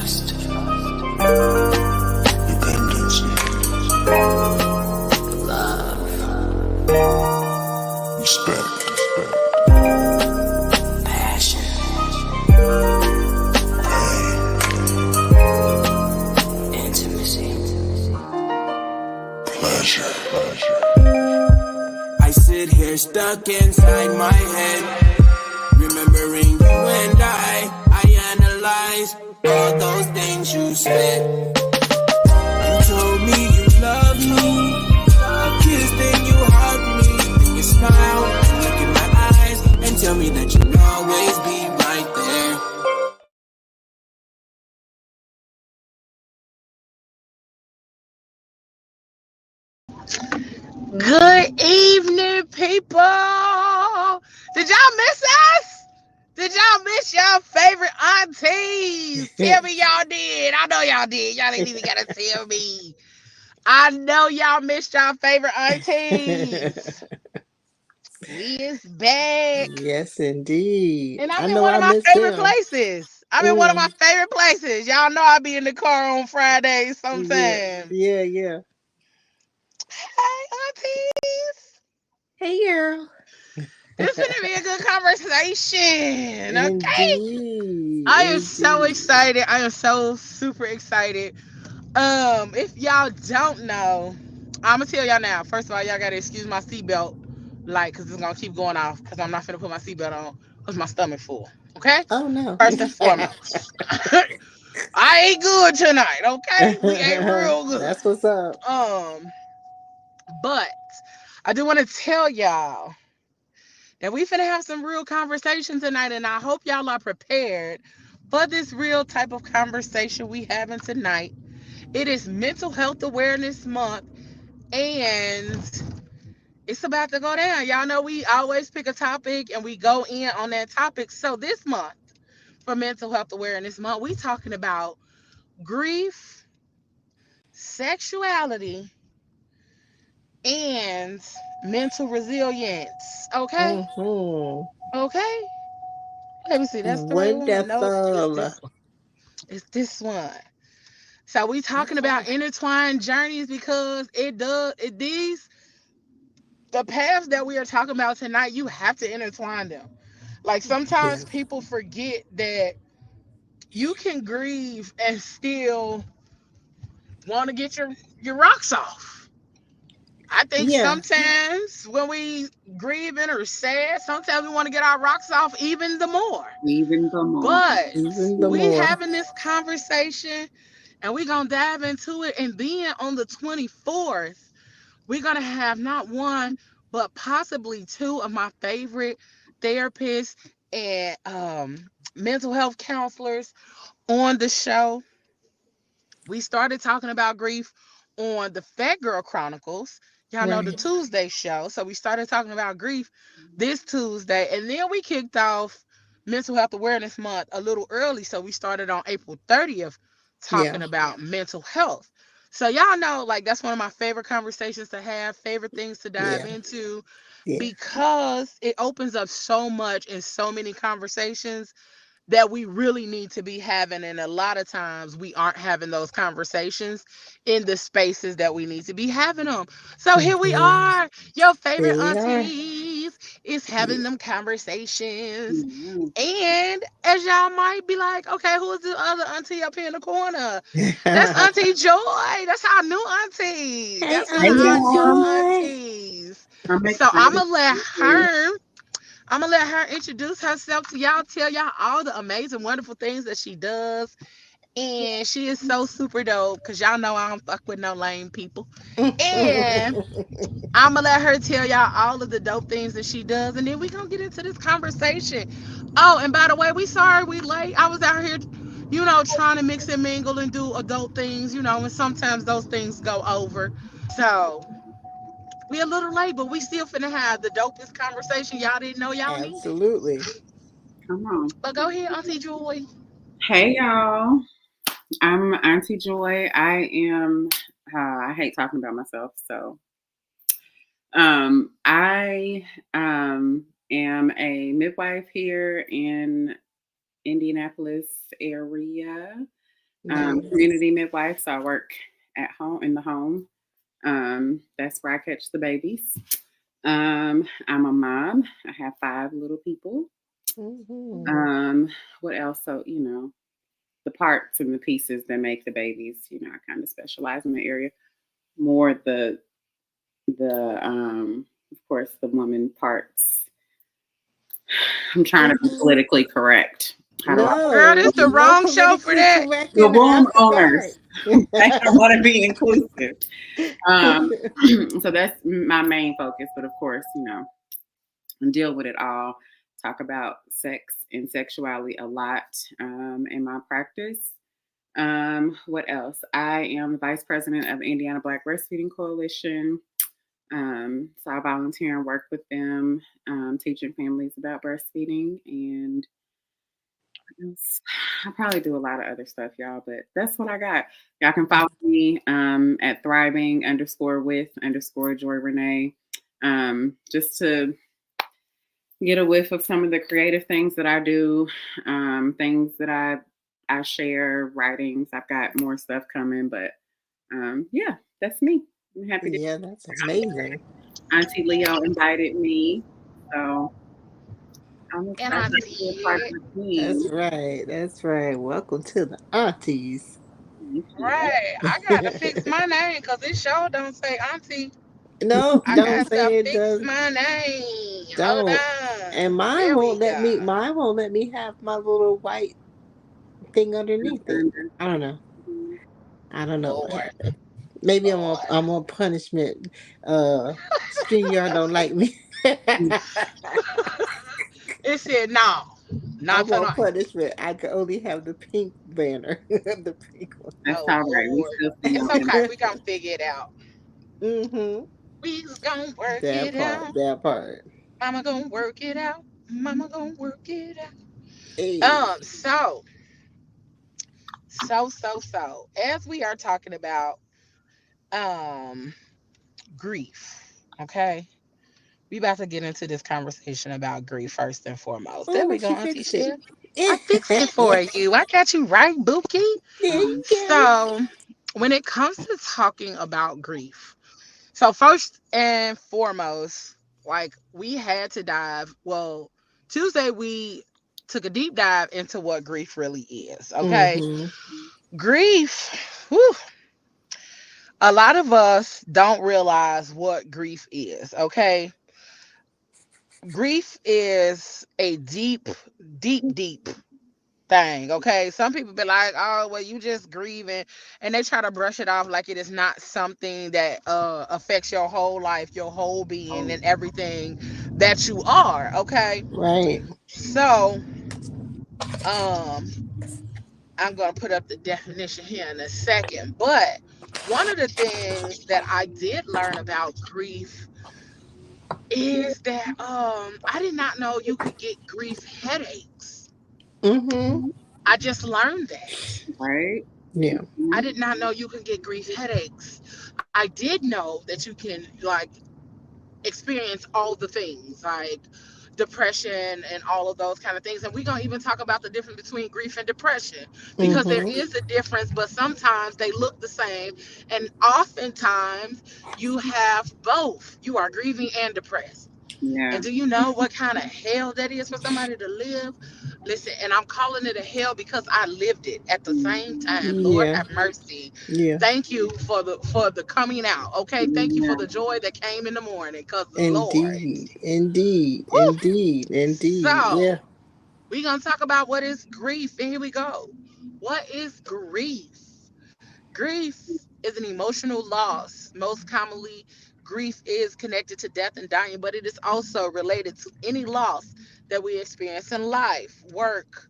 Trust. Dependency. Love. Respect. Passion. Pain. Intimacy. Pleasure. I sit here stuck inside my head, remembering you and I analyze all those things you said. You told me you love me, you kissed and you hugged me, then you smiled, you look in my eyes and tell me that you'll always be right there. Good evening, people. Did y'all miss us? Did y'all miss y'all favorite aunties? Tell me y'all did. I know y'all did. Y'all ain't even gotta tell me. I know y'all missed y'all favorite aunties. We is back. Yes, indeed. And I'm I in know one I of my missed favorite them. places. I'm in one of my favorite places. Y'all know I be in the car on Fridays Yeah, sometime. yeah. Hey, aunties. Hey, girl. This is gonna be a good conversation. Okay. Indeed, I am so indeed. excited. I am so super excited. If y'all don't know, I'm gonna tell y'all now. First of all, y'all gotta excuse my seatbelt, like, cause it's gonna keep going off. Cause I'm not finna put my seatbelt on, cause my stomach full. Okay. Oh no. First and foremost, I ain't good tonight. Okay, we ain't real good. That's what's up. But I do want to tell y'all that we finna have some real conversation tonight, and I hope y'all are prepared for this real type of conversation we having tonight. It is Mental Health Awareness Month, and it's about to go down. Y'all know we always pick a topic and we go in on that topic. So this month, for Mental Health Awareness Month, we talking about grief, sexuality, and mental resilience. Okay? Mm-hmm. Okay? Let me see. That's the right one. Nope. Wonderful. It's this one. So we talking about Okay. intertwined journeys because these the paths that we are talking about tonight, you have to intertwine them. Like sometimes Yeah. people forget that you can grieve and still want to get your rocks off. I think Yeah. sometimes when we grieving or sad, sometimes we want to get our rocks off even the more. Even the more. But Even the we more. having this conversation and we gonna dive into it. And then on the 24th, we're gonna have not one but possibly two of my favorite therapists and mental health counselors on the show. We started talking about grief on the Fat Girl Chronicles. Y'all know the Right. Tuesday show. So we started talking about grief this Tuesday. And then we kicked off Mental Health Awareness Month a little early. So we started on April 30th talking Yeah. about mental health. So y'all know, like, that's one of my favorite conversations to have, favorite things to dive Yeah. into, Yeah. because it opens up so much and so many conversations that we really need to be having. And a lot of times we aren't having those conversations in the spaces that we need to be having them. So here we Mm-hmm. are, your Here favorite we are. aunties is Yeah. having them conversations. Yeah. And as y'all might be like, okay, who's the other auntie up here in the corner? That's Auntie Joy. That's our new auntie. Hey, That's one Hey, of our Auntie new y'all. Joy. aunties. I'm So excited. I'm gonna let her introduce herself to y'all, tell y'all all the amazing, wonderful things that she does. And she is so super dope because y'all know I don't fuck with no lame people. And I'm gonna let her tell y'all all of the dope things that she does. And then we gonna get into this conversation. Oh, and by the way, we sorry we late. I was out here, trying to mix and mingle and do adult things, and sometimes those things go over. So we a little late, but we still finna have the dopest conversation y'all didn't know y'all needed. Absolutely. Come on. But go ahead, Auntie Joy. Hey, y'all. I'm Auntie Joy. I hate talking about myself. So, I am a midwife here in Indianapolis area. Nice. Community midwife. So I work at home, in the home. That's where I catch the babies. I'm a mom. I have 5 little people. Mhm. What else? So, the parts and the pieces that make the babies, I kind of specialize in the area. More of course, the woman parts. I'm trying to be Mhm. politically correct. How do I? Girl, this No, the no wrong show for politically that. correct The in the womb after owners. dark. I want to be inclusive. So that's my main focus. But of course, deal with it all. Talk about sex and sexuality a lot in my practice. What else? I am the vice president of Indiana Black Breastfeeding Coalition. So I volunteer and work with them, teaching families about breastfeeding. And I probably do a lot of other stuff, y'all, but that's what I got. Y'all can follow me at thriving_with_Joy Renee, just to get a whiff of some of the creative things that I do, things that I share, writings. I've got more stuff coming, but yeah, that's me. I'm happy to. Yeah, that's amazing. Auntie Leo invited me, so I'm And excited I to be a part of did. the That's team. right. That's right. Welcome to the Aunties. Thank you. Right. I got to fix my name because this show don't say auntie. No, I don't got to say it fix does. my name. Hold Don't. And on. mine There won't we let me. go. Mine won't let me have my little white thing underneath it. I don't know. I don't know what Lord. happened. Maybe Lord. I'm on punishment. StreamYard don't like me. It said no. Not I'm on tonight. punishment. I can only have the pink banner, the pink one. That's Oh all right. We Lord. still see It's you in okay. We gonna figure it out. Mm-hmm. We's gonna work That it part. out. That part. Mama gonna work it out. Mama gonna work it out. Hey. So, so, as we are talking about um grief, okay? We about to get into this conversation about grief first and foremost. There Oh, we go, she Auntie fixed it. Chef. I fixed it for you. I got you right, Bookie. There you go. So, when it comes to talking about grief, so first and foremost, like we had to dive. Well, Tuesday we took a deep dive into what grief really is. Okay, Mm-hmm. grief. Whew, a lot of us don't realize what grief is. Okay, grief is a deep thing. Okay, some people be like, oh well, you just grieving, and they try to brush it off like it is not something that affects your whole life, your whole being, and everything that you are. Okay, Right. so um I'm gonna put up the definition here in a second, but one of the things that I did learn about grief is that I did not know you could get grief headaches. Mm-hmm. I just learned that. right. Yeah. I did not know you can get grief headaches. I did know that you can like experience all the things like depression and all of those kind of things. And we're gonna even talk about the difference between grief and depression because there Mm-hmm. is a difference, but sometimes they look the same. And oftentimes you have both. You are grieving and depressed. Yeah. And do you know what kind of hell that is for somebody to live? Listen, and I'm calling it a hell because I lived it at the same time. Lord Yeah. have mercy. Yeah. Thank you for the coming out. Okay, thank you for Yeah. the joy that came in the morning. Cause Lord. Indeed. Indeed. Whew. Indeed. Indeed. Yeah. So we're gonna talk about what is grief, and here we go. What is grief? Grief is an emotional loss. Most commonly, grief is connected to death and dying, but it is also related to any loss that we experience in life, work,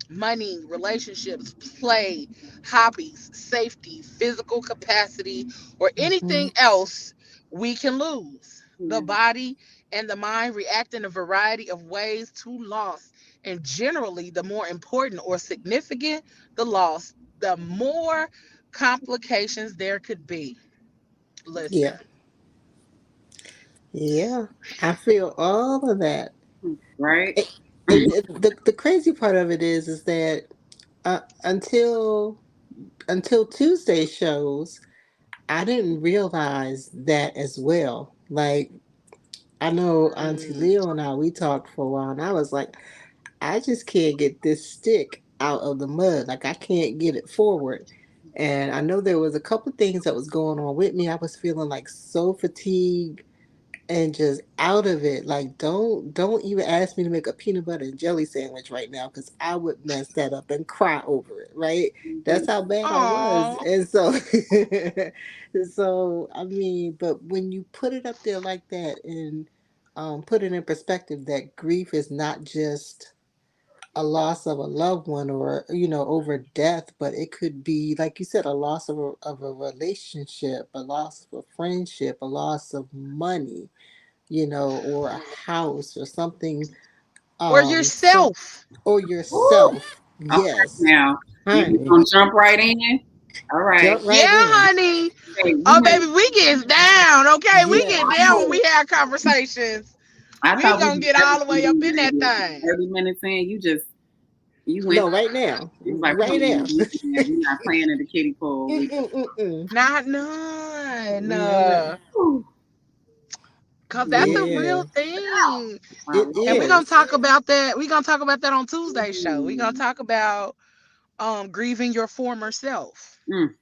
money, relationships, play, hobbies, safety, physical capacity, or Mm-hmm. anything else we can lose. The Yeah. body and the mind react in a variety of ways to loss. And generally, the more important or significant the loss, the more complications there could be. Yeah. Listen. Yeah. I feel all of that. Right. And the crazy part of it is that until until Tuesday shows, I didn't realize that as well. Like, I know Auntie Mm. Leo and I, we talked for a while, and I was like, I just can't get this stick out of the mud. Like, I can't get it forward. And I know there was a couple things that was going on with me. I was feeling like so fatigued and just out of it. Like, don't even ask me to make a peanut butter and jelly sandwich right now, because I would mess that up and cry over it, right? That's how bad I was. Aw. And so so I mean, but when you put it up there like that, and put it in perspective, that grief is not just a loss of a loved one, or over death, but it could be, like you said, a loss of a relationship, a loss of a friendship, a loss of money, or a house, or something, Or some yourself. or Woo! yourself. Okay, Yes, now you just honey, gonna jump right in. All right. jump Yeah, right in. honey. Okay, you Oh, went. baby, we get down, okay? We get Yes. down when we have conversations. I We thought we gonna was get never all the gonna way up be in that ready. thing. 30 minutes in, you went. No, right now, It was like, come right now. on, man, we're not playing in the kiddie pool. We Mm-mm-mm-mm. Not none. No, Whew. Cause that's a yeah, real thing. Wow. it And we're gonna is. talk about that. We're gonna talk about that on Tuesday's show. We're gonna talk about grieving your former self. Mm,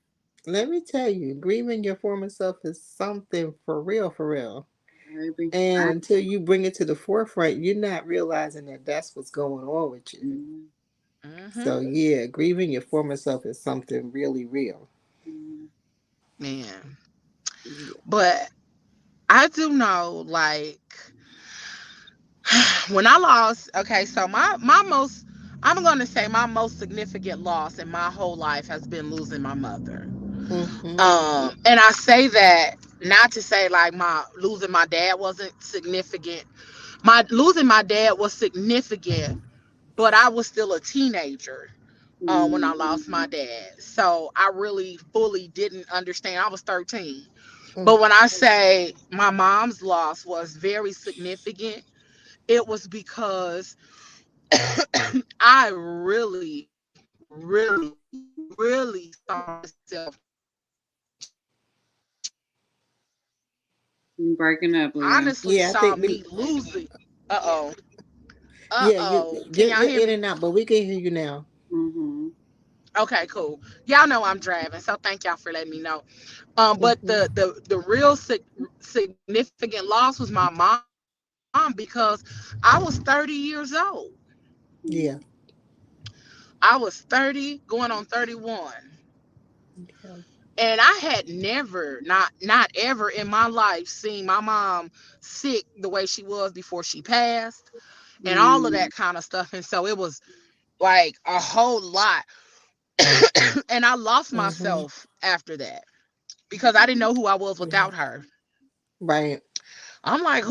Let me tell you, grieving your former self is something for real, for real. baby. And until you bring it to the forefront, you're not realizing that that's what's going on with you. Mm, Hmm. So yeah, grieving your former self is something really real. mm, Man. Yeah. But I do know, like, when I lost, okay, so my most, I'm gonna say my most significant loss in my whole life has been losing my mother. Mm-hmm. And I say that not to say like my losing my dad wasn't significant. My losing my dad was significant, but I was still a teenager when I mm, lost my dad. So I really fully didn't understand. I was 13. Mm. But when I say my mom's loss was very significant, it was because I really, really, really saw myself you breaking up, Leah. honestly Yeah, I saw think we. me losing. Uh oh. Uh Yeah, oh. Can you're y'all hear in me? and out, but we can hear you now. Mm-hmm. Okay, cool. Y'all know I'm driving, so thank y'all for letting me know. But Mm-hmm. the real significant loss was my mom because I was 30 years old. Yeah. I was 30 going on 31. Okay. And I had never, not ever in my life seen my mom sick the way she was before she passed and all of Mm, that kind of stuff. And so it was like a whole lot. And I lost Mm-hmm. myself after that because I didn't know who I was Yeah. without her. Right. I'm like,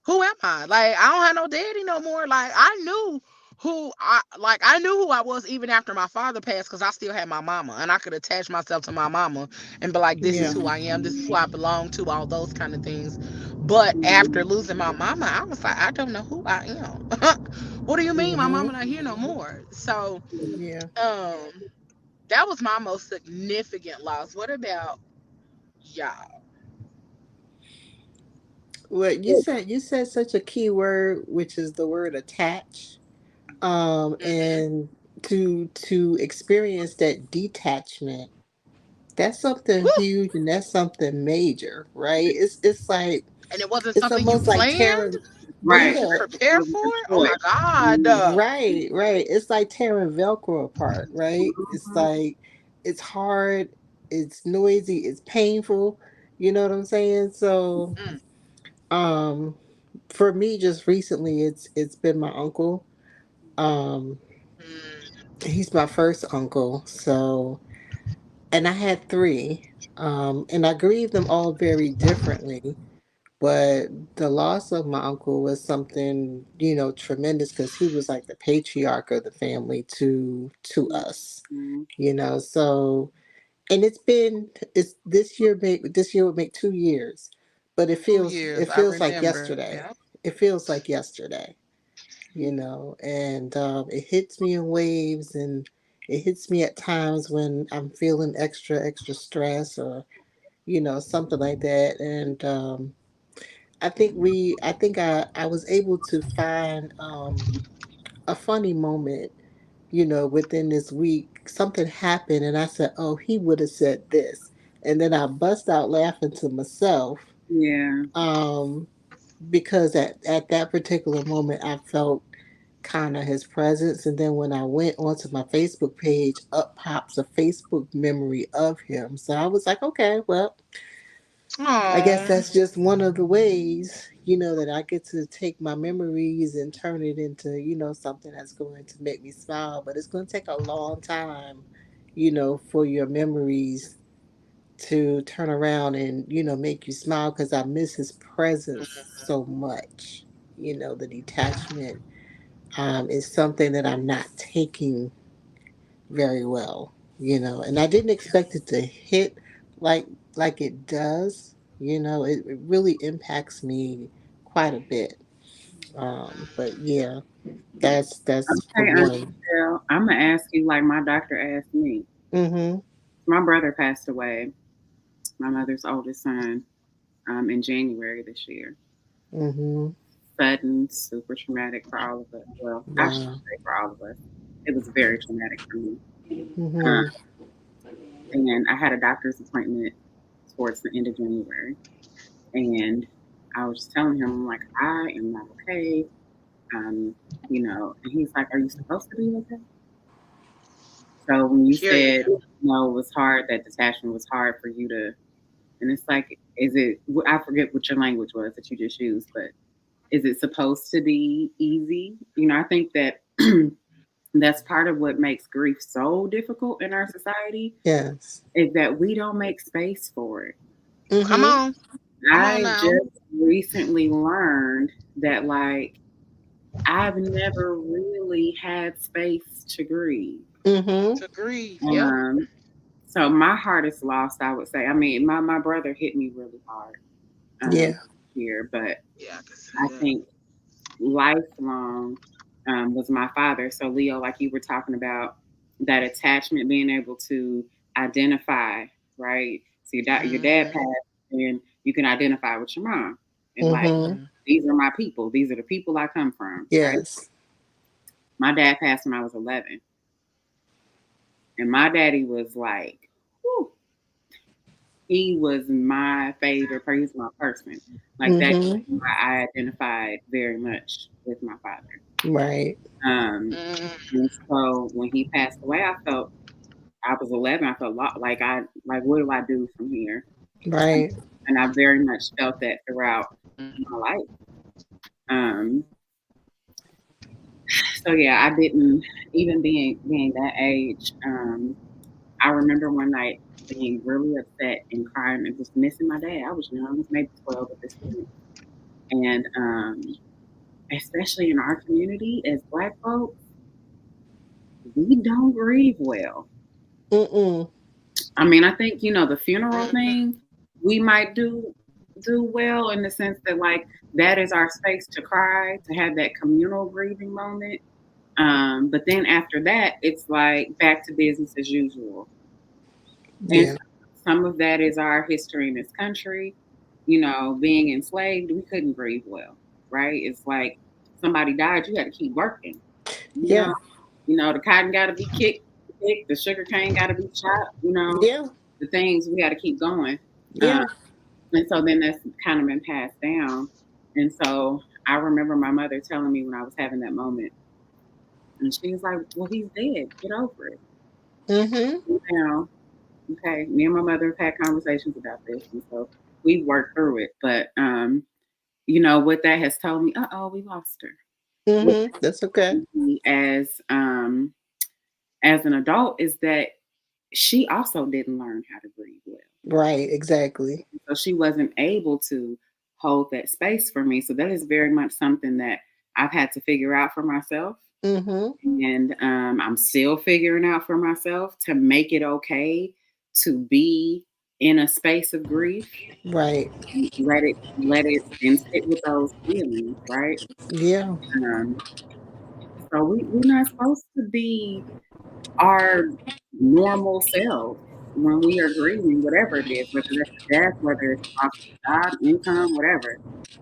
who am I? Like, I don't have no daddy no more. Like, I knew who I was even after my father passed because I still had my mama and I could attach myself to my mama and be like, this is Yeah. who I am, this is who I belong to, all those kind of things. But after mm, losing my mama, I was like, I don't know who I am. What do you mean my Mm-hmm. mama not here no more? So Yeah. um that was my most significant loss. What about y'all? Well, you said such a key word, which is the word attach. Hmm. And to experience that detachment, that's something Whew. huge, and that's something major, right? It's like, And it wasn't it's something you almost like planned. tearing. You right. didn't Yeah. prepare It was for a it. Oh my choice. God. Mm, Right, right. It's like tearing Velcro apart, right? It's mhm, like, it's hard, it's noisy, it's painful. You know what I'm saying? So, Mm, um, for me, just recently, it's been my uncle. Um, mm, he's my first uncle. So, and I had three. And I grieved them all very differently. But the loss of my uncle was something, tremendous, because he was like the patriarch of the family to us, mhm, So, and it's this year would make 2 years, but it two feels years. it I feels like remember. yesterday. Yeah. It feels like yesterday, and it hits me in waves, and It hits me at times when I'm feeling extra stress, or something like that. And I was able to find a funny moment, within this week. Something happened, and I said, "Oh, he would have said this," and then I bust out laughing to myself. Yeah. Um, because at that particular moment, I felt kind of his presence. And then when I went onto my Facebook page, up pops a Facebook memory of him. So I was like, okay, well, I guess Oh, that's just one of the ways, that I get to take my memories and turn it into, something that's going to make me smile. But it's going to take a long time, for your memories to turn around and, make you smile, because I miss his presence so much. The detachment is something that I'm not taking very well, and I didn't expect it to hit like like it does. It really impacts me quite a bit. But yeah, that's for Okay, one. Michelle, I'm gonna ask you like my doctor asked me. Mhm. My brother passed away, my mother's oldest son, in January this year. Mhm. Sudden, super traumatic for all of us. Well, I should Wow. say for all of us. It was very traumatic for me. Um, Mhm. and I had a doctor's appointment towards the end of January, and I was just telling him, I'm like, I am not okay. Um, and he's like, "Are you supposed to be okay?" So when you period. said, it was hard, that detachment was hard for you to, and it's like, is it? I forget what your language was that you just used, but is it supposed to be easy? I think that that's part of what makes grief so difficult in our society, Yes. is that we don't make space for it. Come Mhm. on. Come on I now. just recently learned that, like, I've never really had space to grieve. Mhm. To grieve. Yep. Um, so my hardest loss, I would say, I mean, my brother hit me really hard um, Yeah. here, but Yeah, I can see I that. think lifelong was my father. So Leo, like you were talking about, that attachment, being able to identify, right? So your dad Mm-hmm. passed, and you can identify with your mom, and like, Mhm. these are my people. These are the people I come from, right? Yes. My dad passed when I was 11, and my daddy was like, whew, he was my favorite person. He was my person. Like, that's Mhm. why I identified very much with my father. Right. Um, Mm-hmm. and so when he passed away, I was 11. I felt like, what do I do from here? And, Right. and I very much felt that throughout my life. Um, so yeah, I didn't, even being that age. I remember one night being really upset and crying and just missing my dad. I was young, maybe 12 at this point. And especially in our community as Black folks, we don't grieve well. Mm-mm. I mean, I think, the funeral thing, we might do well, in the sense that, like, that is our space to cry, to have that communal grieving moment. But then after that, it's like back to business as usual. And Yeah. some of that is our history in this country. Being enslaved, we couldn't grieve well, right? It's like, somebody died, you had to keep working. You know, Yeah. the cotton got to be picked, the sugar cane got to be chopped. Yeah. The things we got to keep going. Uh, Yeah. and so then that's kind of been passed down. And so I remember my mother telling me when I was having that moment, and she was like, "Well, he's dead. Get over it." Mhm. Now, okay, me and my mother have had conversations about this, and so we've worked through it. But what that has told me, we lost her. What Mhm. That's okay. me as an adult is that she also didn't learn how to grieve well. Right. Exactly. So she wasn't able to hold that space for me. So that is very much something that I've had to figure out for myself. Mhm. And I'm still figuring out for myself to make it okay to be in a space of grief. Right. Let it and sit with those feelings, right? Yeah. Um, so we're not supposed to be our normal selves when we are grieving, whatever it is, whether that's a death, whether it's loss of job, income, whatever.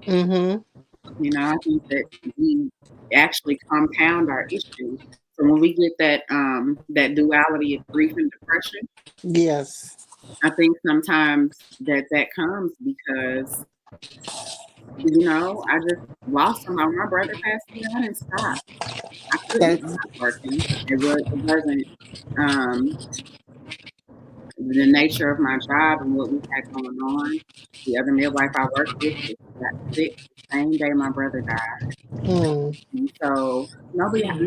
Mm-hmm. I think that we actually compound our issues. So when we get that duality of grief and depression, Yes. I think sometimes that comes because I just lost somebody. When my brother passed away, I didn't stop. I couldn't That's stop working. It wasn't um, the nature of my job and what we had going on. The other midwife I worked with got sick the same day my brother died. mm, And so nobody had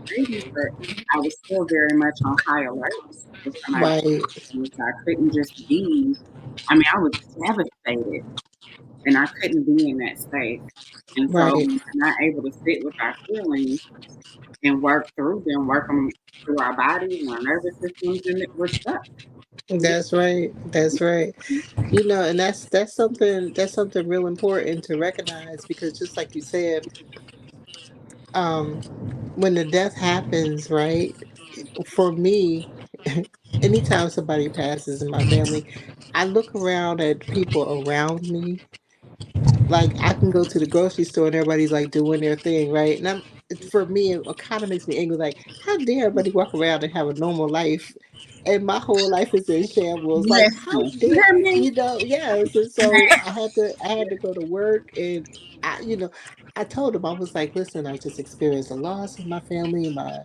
crazy, but I was still very much on high alert if somebody right, was. I couldn't just be. I mean, I was devastated, and I couldn't be in that space. And so right. when we're not able to sit with our feelings and work through them, work them through our bodies and our nervous systems, and we're stuck. That's right. That's right. And that's something real important to recognize because just like you said, um, when the death happens, right? For me, anytime somebody passes in my family, I look around at people around me. Like I can go to the grocery store and everybody's like doing their thing, right? And for me, it kind of makes me angry. Like, how dare everybody walk around and have a normal life, and my whole life is in shambles? Like, how Listen, you dare hear me? Yes. And so I had to go to work, and I told them I was like, listen, I just experienced a loss in my family. My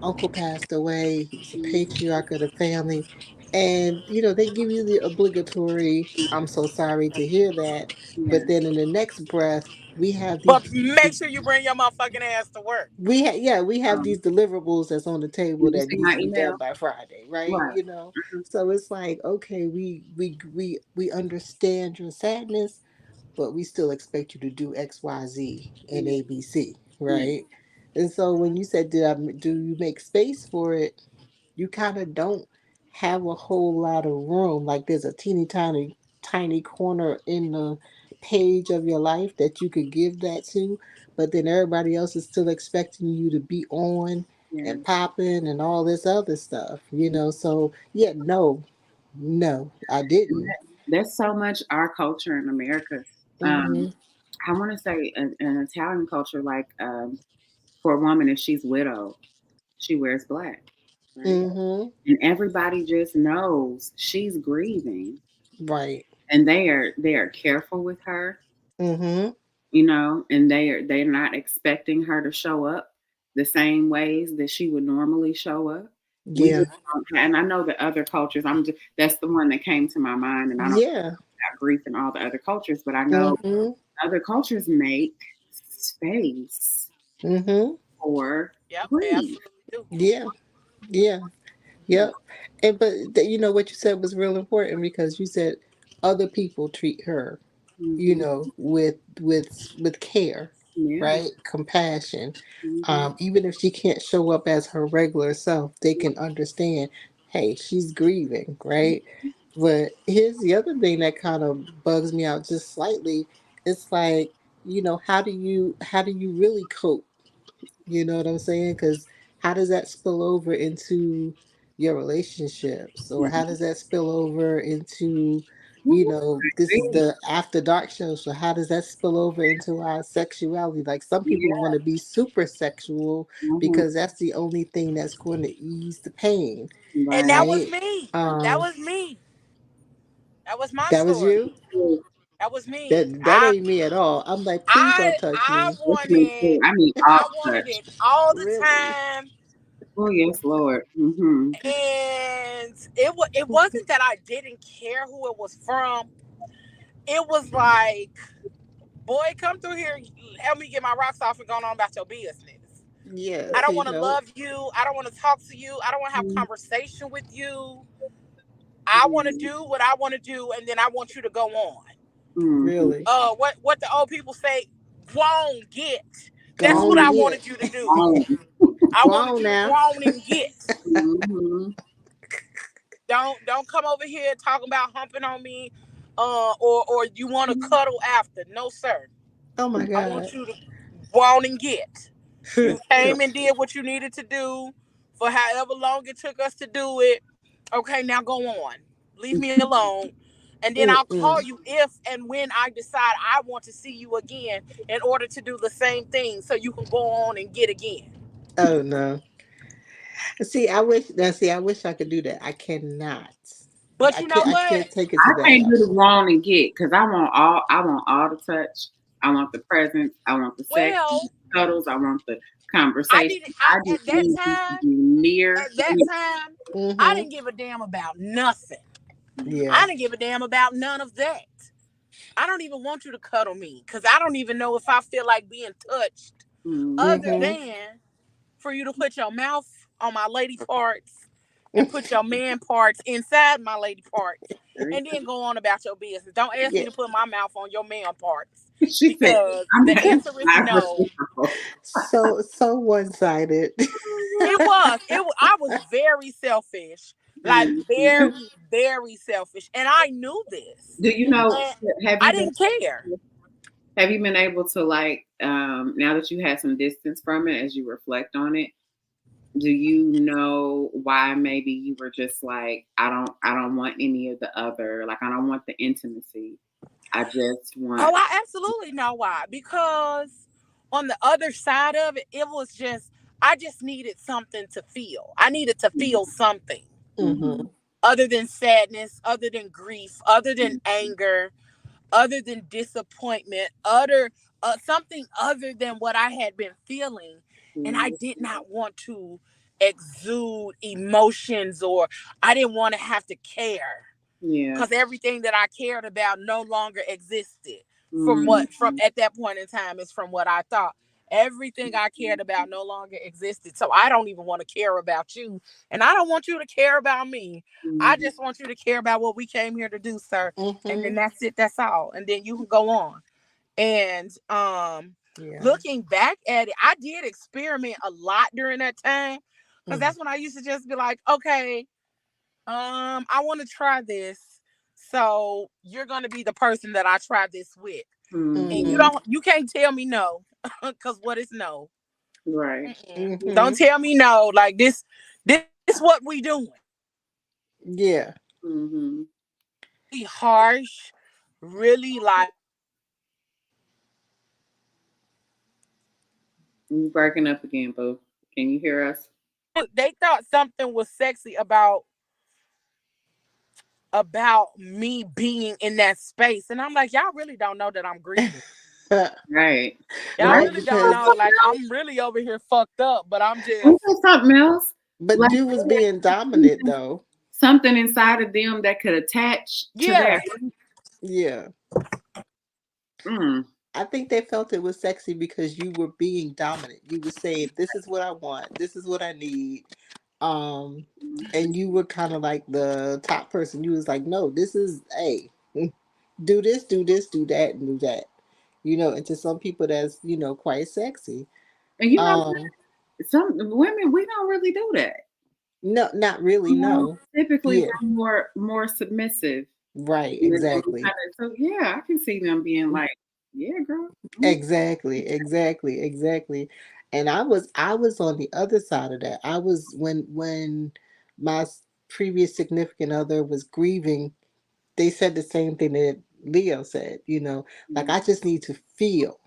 uncle passed away. He's a patriarch of the family. And, they give you the obligatory, I'm so sorry to hear that. Yeah, But then in the next breath, we have But make sure you bring your motherfucking ass to work. we have these deliverables that's on the table did you that see needs my to be done email? by Friday, right? Right. So it's like, okay, we understand your sadness, but we still expect you to do X, Y, Z, and Yeah, ABC, yeah, right? And so when you said, do you make space for it? You kind of don't have a whole lot of room. Like there's a teeny tiny corner in the page of your life that you could give that to, but then everybody else is still expecting you to be on yeah. and popping and all this other stuff. So yeah, no, I And didn't. that's so much our culture in America. Um, Mhm. I want to say an Italian culture, like for a woman, if she's widowed, she wears black, right? Mhm. And everybody just knows she's grieving, Right. and they are careful with her, Mhm. and they're not expecting her to show up the same ways that she would normally show up. We Yeah. just don't and I know that other cultures. That's the one that came to my mind, and I don't know Yeah. about grief in all the other cultures, but I know Mhm. other cultures make space Mhm. for Yep, they grief. absolutely do. Yeah. Yeah. Yeah. Yep. And what you said was real important because you said other people treat her, Hmm. with care, Yeah. right? Compassion. Hmm. Even if she can't show up as her regular self, they can understand, hey, she's grieving, right? But here's the other thing that kind of bugs me out just slightly. It's like, how do you really cope? You know what I'm saying? Because how does that spill over into your relationships? Or how does that spill over into, this is the After Dark show. So how does that spill over into our sexuality? Like some people Yeah. want to be super sexual Hmm. because that's the only thing that's going to ease the pain, And Right. that was right? me. That Um, was me. That was my that was story. you? That was me. That ain't me at all. I'm like, please I don't touch I me. That's me wanted too. I mean, all I wanted touch. it all the Really? time, Oh yes, Lord. Hmm. and it wasn't that I didn't care who it was from. It was like, boy, come through here, help me get my rocks off and go on about your business. Yeah, I don't want to love you. I don't want to talk to you. I don't want to have conversation with you. I want to do what I want to do, and then I want you to go on. Hmm. really. What the old people say, go on, get. Go That's what on I and wanted get. you to do. Oh. I Go wanted on you to go now. on and get. Hmm. Don't come over here talking about humping on me, or you want to cuddle after. No, sir. Oh my I God. want you to go on and get. You came and did what you needed to do for however long it took us to do it. Okay, now go on. Leave me alone. And then I'll call Mm-mm. you if and when I decide I want to see you again in order to do the same thing so you can go on and get again. Oh no. See, I wish. Now, see, I wish I could do that. I cannot. But I you know can't. I what? can't take it I to that can't do the level. want and get because I want all the touch. I want the presence. I want the sex, Well, cuddles. I want the I conversation. didn't. I just At that need you to time, be near at that me. time, I Mm-hmm. didn't give a damn about nothing. I Yeah. didn't give a damn about none of that. I don't even want you to cuddle me because I don't even know if I feel like being touched, Mm, other Mm-hmm. than for you to put your mouth on my lady parts and put your man parts inside my lady parts very and then go on about your business. Don't ask me Yeah. to put my mouth on your man parts good. She said, because "I'm the happy. answer is I'm no. reciprocal." So one sided. It was. It was. I was very selfish, like Mhm. very, very selfish, and I knew this, Do you know? and Have I you been? didn't care. Have you been able to like now that you had some distance from it as you reflect on it? Do you know why maybe you were just like I don't want any of the other, like I don't want the intimacy. I just want Oh, I absolutely know why. Because on the other side of it, it was just I just needed something to feel. I needed to feel something Mm-hmm. Mhm. other than sadness, other than grief, other than anger, other than disappointment, other something other than what I had been feeling, and I Mhm. did not want to exude emotions or I didn't want to have to care Yeah. because everything that I cared about no longer existed from Mhm. what from at that point in time is from what I thought. Everything I cared about no longer existed. So I don't even want to care about you. And I don't want you to care about me. I Mhm. just want you to care about what we came here to do, sir. And then Mm-hmm. that's it. That's all. And then you can go on. And Yeah. looking back at it, I did experiment a lot during that time. Because Mm-hmm. that's when I used to just be like, okay, I want to try this. So you're gonna be the person that I try this with. And Mhm. you can't tell me no. Cause what is no? Right. Mm-mm. Don't Mm-hmm. tell me no. Like this what we doing. Yeah. Mhm. Really harsh, really like You breaking up again, boo. Can you hear us? they thought something was sexy about me being in that space. And I'm like, y'all really don't know that I'm grieving. Right. Y'all Right. Right, really don't because know. Like I'm really over here fucked up, but I'm Ain't just there something else? but Like dude was being dominant though. something inside of them that could attach to yeah. that. Yeah. Mm. I think they felt it was sexy because you were being dominant. You were saying, "This is what I want. This is what I need." Um, and you were kind of like the top person. You was like, "No, this is hey, do this, do this, do that, and do that." And to some people, that's quite sexy. And you know, Um, some women we don't really do that. no, not really. No. Typically Yeah. we're more submissive. Right. And then we Exactly. so yeah, I can see them being like, yeah, girl. Exactly, exactly, exactly. And I was on the other side of that. I was when my previous significant other was grieving, they said the same thing that Leo said, like I just need to feel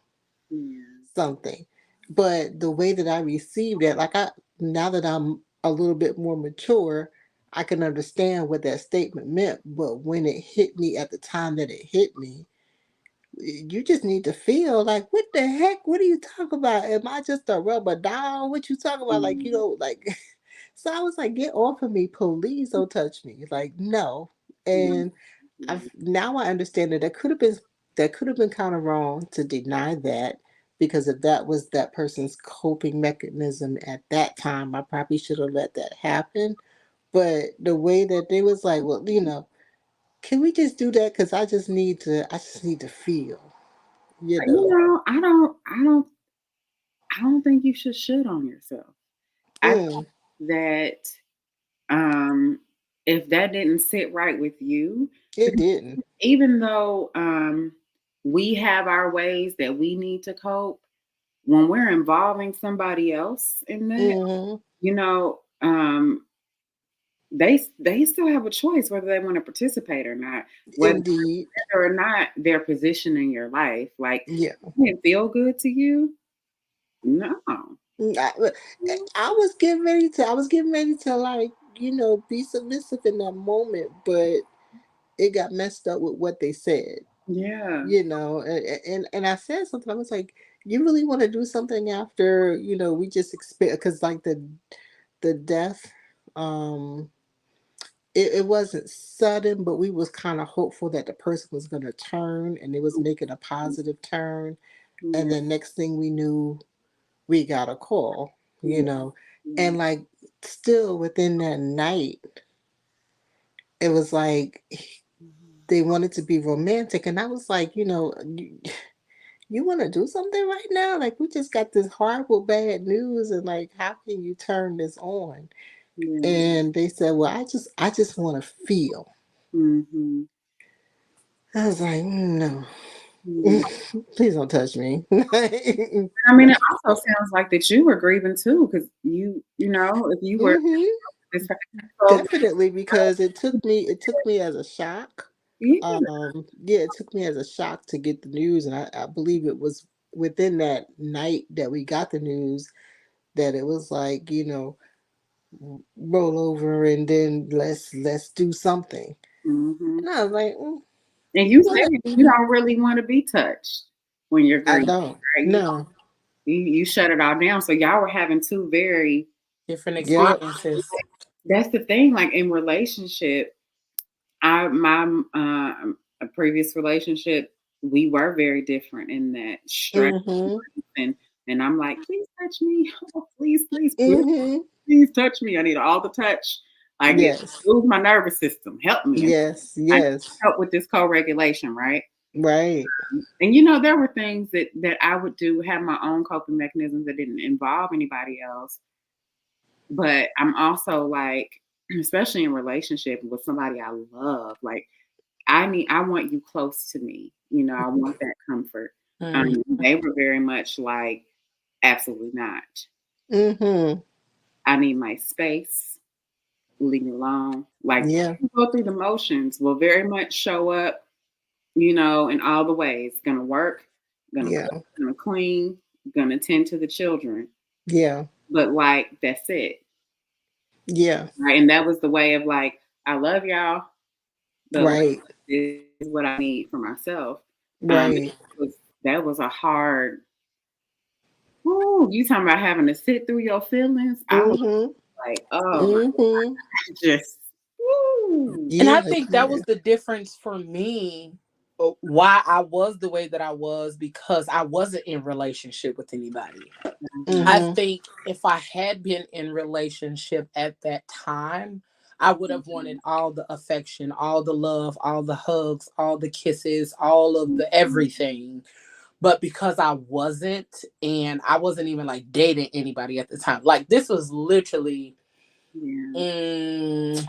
Yeah. something. But the way that I received it, like now that I'm a little bit more mature, I can understand what that statement meant. But when it hit me at the time that it hit me, you just need to feel like what the heck, what are you talking about? Am I just a rubber doll? What you talking about? Like, Mm. like so I was like, get off of me, please don't touch me. Like, no. Yeah. And I've now I understand that could have been kind of wrong to deny that, because if that was that person's coping mechanism at that time, I probably should have let that happen. But the way that they was like, well, can we just do that? Because I just need to feel, you You know. know, I don't think you should on yourself. I Mm, think that um if that didn't sit right with you, it didn't. even though we have our ways that we need to cope, when we're involving somebody else in that, Mm-hmm. you know, they still have a choice whether they want to participate or not, whether Indeed. or not their position in your life. Like, Yeah. it didn't feel good to you. No. I was getting ready to. I was getting ready to, like, be submissive in that moment, but it got messed up with what they said. Yeah. And I said something. I was like, "You really want to do something after we just expect?" Because like the death, um, it wasn't sudden, but we was kind of hopeful that the person was going to turn, and it was making a positive turn. And Yeah. then next thing we knew, we got a call, Yeah. and like still within that night, it was like they wanted to be romantic, and I was like, you want to do something right now? Like, we just got this horrible bad news, and like, how can you turn this on? Yeah. And they said, well, I just want to feel. Mm-hmm. I was like, no. Yeah. Please don't touch me. I mean, it also sounds like that you were grieving too, because if you were Hmm. this, so Definitely, because it took me as a shock. yeah. Yeah, it took me as a shock to get the news, and I believe it was within that night that we got the news that it was like, roll over and then let's do something. Mm-hmm. And I was like, And you said what? you don't really want to be touched when you're I grieving, don't. right? No. You shut it all down. So y'all were having two very Different Yep. experiences. that's the thing. Like in relationship, my a previous relationship, we were very different in that stress Mhm. and I'm like, please touch me. Oh, please, please, please, Mhm. please touch me. I need all the touch. Like it Yes. moves my nervous system. Help me. Yes. I need Yes. help with this co-regulation, right? Right. And there were things that I would do, have my own coping mechanisms that didn't involve anybody else. But I'm also like, especially in relationship with somebody I love, like I want you close to me. I want that comfort. Mm. They were very much like, absolutely not. Mhm. I need my space. Leave me alone. Like Yeah. go through the motions will very much show up, in all the ways. Gonna work, gonna Yeah. cook, gonna clean, gonna tend to the children. Yeah. But like that's it. Yeah. Right. And that was the way of like, I love y'all, but like Right. this is what I need for myself. Um Right. that was a hard you talking about having to sit through your feelings. I was Mhm. like, oh my Mhm. just woo. And I Yeah. think that Yeah. was the difference for me, why I was the way that I was, because I wasn't in relationship with anybody. I Mhm. think if I had been in relationship at that time, I would have wanted all the affection, all the love, all the hugs, all the kisses, all of the everything. But because I wasn't, and I wasn't even like dating anybody at the time, like this was literally, Yeah. mm,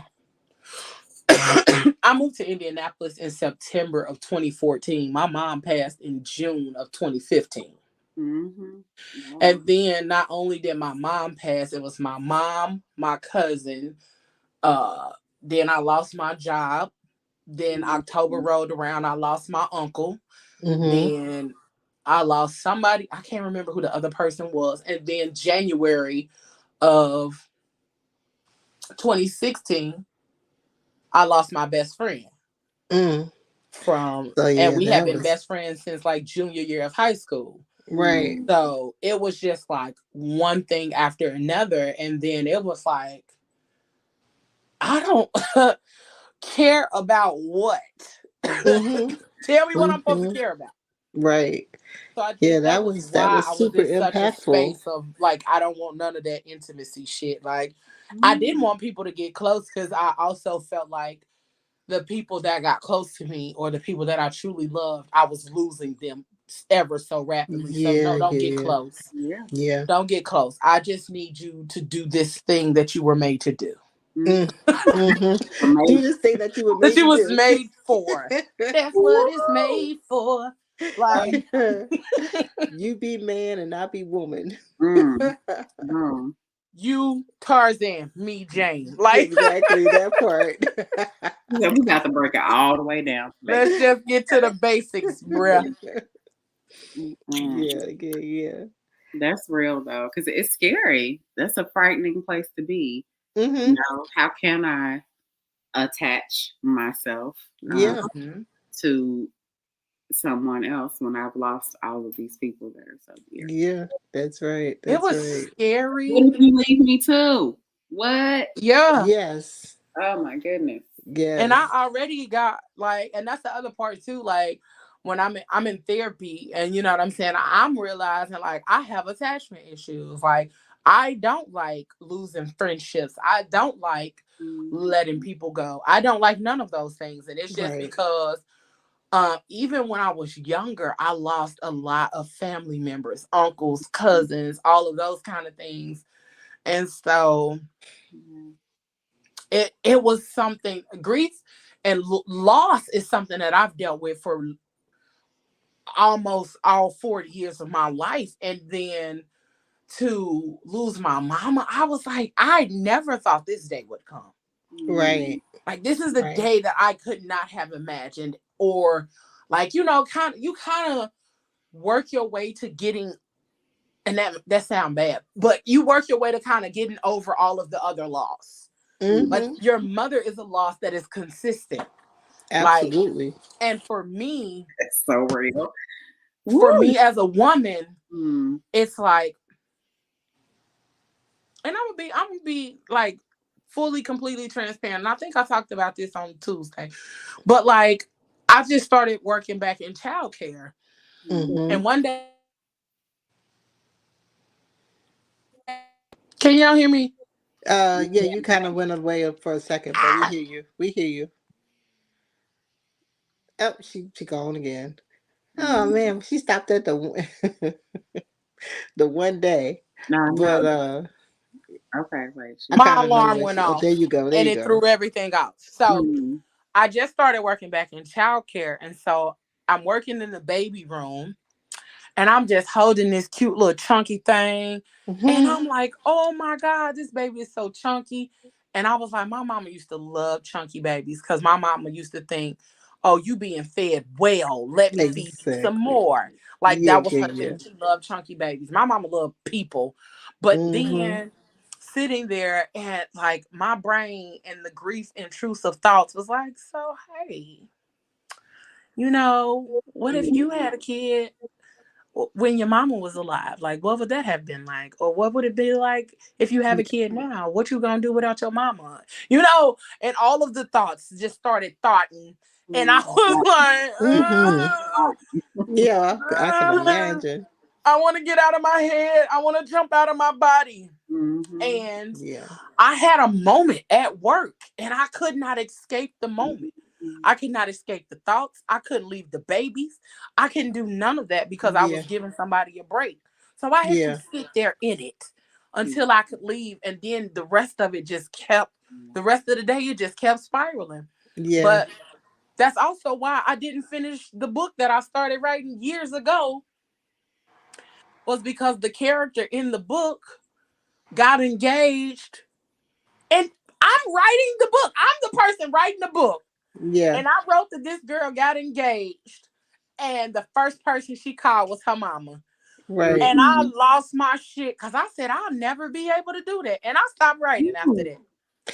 I moved to Indianapolis in September of 2014. My mom passed in June of 2015. Mm-hmm. Wow. And then not only did my mom pass, it was my mom, my cousin. Uh, then I lost my job. Then October rolled around, I lost my uncle. Mhm. Then I lost somebody. I can't remember who the other person was. And then January of 2016, I lost my best friend Mm. So and yeah, we have that been was best friends since like junior year of high school. right. So it was just like one thing after another. And then it was like, I don't care about what. Mhm. Tell me what I'm supposed to Mhm. care about. Right. So I Yeah, think that that was was that why was I was super in such a impactful. space of like, I don't want none of that intimacy shit. Like, I didn't want people to get close because I also felt like the people that got close to me or the people that I truly loved, I was losing them ever so rapidly. So, Yeah. no, don't get Yeah. close. Yeah. Yeah. Don't get close. I just need you to do this thing that you were made to do, Mm-hmm. Mm. Mhm. Do Amazing. this thing that you were that made you to was do. made for. That's what it's Woo! made for. Like, You be man and I be woman. Mm. Mm. you Tarzan, me Jane. Like, Exactly that part. Yeah, we got to break it all the way down. let's just get to the basics, bruh. Mm-mm. Yeah, yeah, yeah. That's real though, because it's scary. That's a frightening place to be. You Mm-hmm. know, how can I attach myself Yeah, Mhm. to someone else when I've lost all of these people that are so dear? yeah. That's right. It That's was right. What scary. if you leave me too? What? Yeah. Yes. Oh my goodness. And I Yes. already got like, and that's the other part too. Like when I'm in therapy, and you know what I'm saying, I'm realizing like I have attachment issues. Like I don't like losing friendships. I don't like Mm-hmm. letting people go. I don't like none of those things, and it's just Right. because even when I was younger, I lost a lot of family members, uncles, cousins, all of those kind of things, and so it was something. Grief and loss is something that I've dealt with for almost all 40 years of my life. And then to lose my mama, I was like, I never thought this day would come. Right. Like this is the Right. day that I could not have imagined. Or like, kind of work your way to getting, and that sound bad, but you work your way to kind of getting over all of the other loss. Like Mm-hmm. your mother is a loss that is consistent. Like, Absolutely. and for me, That's so real. for Woo. me as a woman, Mm. it's like, and I'm gonna be like fully, completely transparent. And I think I talked about this on Tuesday, but like I just started working back in childcare, Mm-hmm. and one day, can y'all hear me? Yeah, you kind of went away for a second, but we Ah, hear you. We hear you. Oh, she gone again. Oh Mm. man, she stopped at the the one day, No, but no. Okay, wait. I my kind of know alarm where went she. Oh, off, there you go. There and you it go. threw everything off. So Mm. I just started working back in childcare, and so I'm working in the baby room, and I'm just holding this cute little chunky thing. And Mm-hmm. I'm like, oh my God, this baby is so chunky. And I was like, my mama used to love chunky babies because my mama used to think, oh, you being fed well. Let me feed you some Exactly. more. Like Yeah, that was yeah, her yeah. thing. She loved chunky babies. My mama loved people. But Mm-hmm. then sitting there and like my brain and the grief intrusive thoughts was like, so hey, what if you had a kid when your mama was alive? Like, what would that have been like? Or what would it be like if you have a kid now? What you gonna do without your mama? And all of the thoughts just started thoughting. And I Mm. was like, Mm-hmm. Yeah, I can uh, imagine. I want to get out of my head. I want to jump out of my body. Mm-hmm. And Yeah. I had a moment at work and I could not escape the moment. I could not escape the thoughts. I couldn't leave the babies. I couldn't do none of that because I Yeah. was giving somebody a break. So I had to Yeah. sit there in it until I could leave. And then the rest of it just kept, the rest of the day, it just kept spiraling. Yeah. But that's also why I didn't finish the book that I started writing years ago, was because the character in the book got engaged. And I'm writing the book. I'm the person writing the book. Yeah. And I wrote that this girl got engaged, and the first person she called was her mama. Right. And I lost my shit because I said I'll never be able to do that. And I stopped writing after that.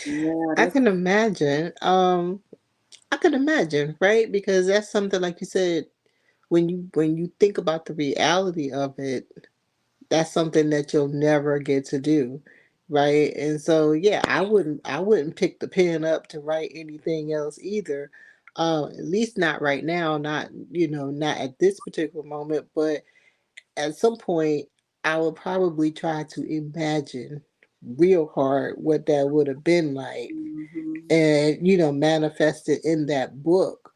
Yeah, I that's can imagine. I can imagine, right? Because that's something like you said, when you think about the reality of it, that's something that you'll never get to do, right? And so yeah, I wouldn't pick the pen up to write anything else either. At least not right now, not not at this particular moment, but at some point I would probably try to imagine real hard what that would have been like mm-hmm. and manifest it in that book.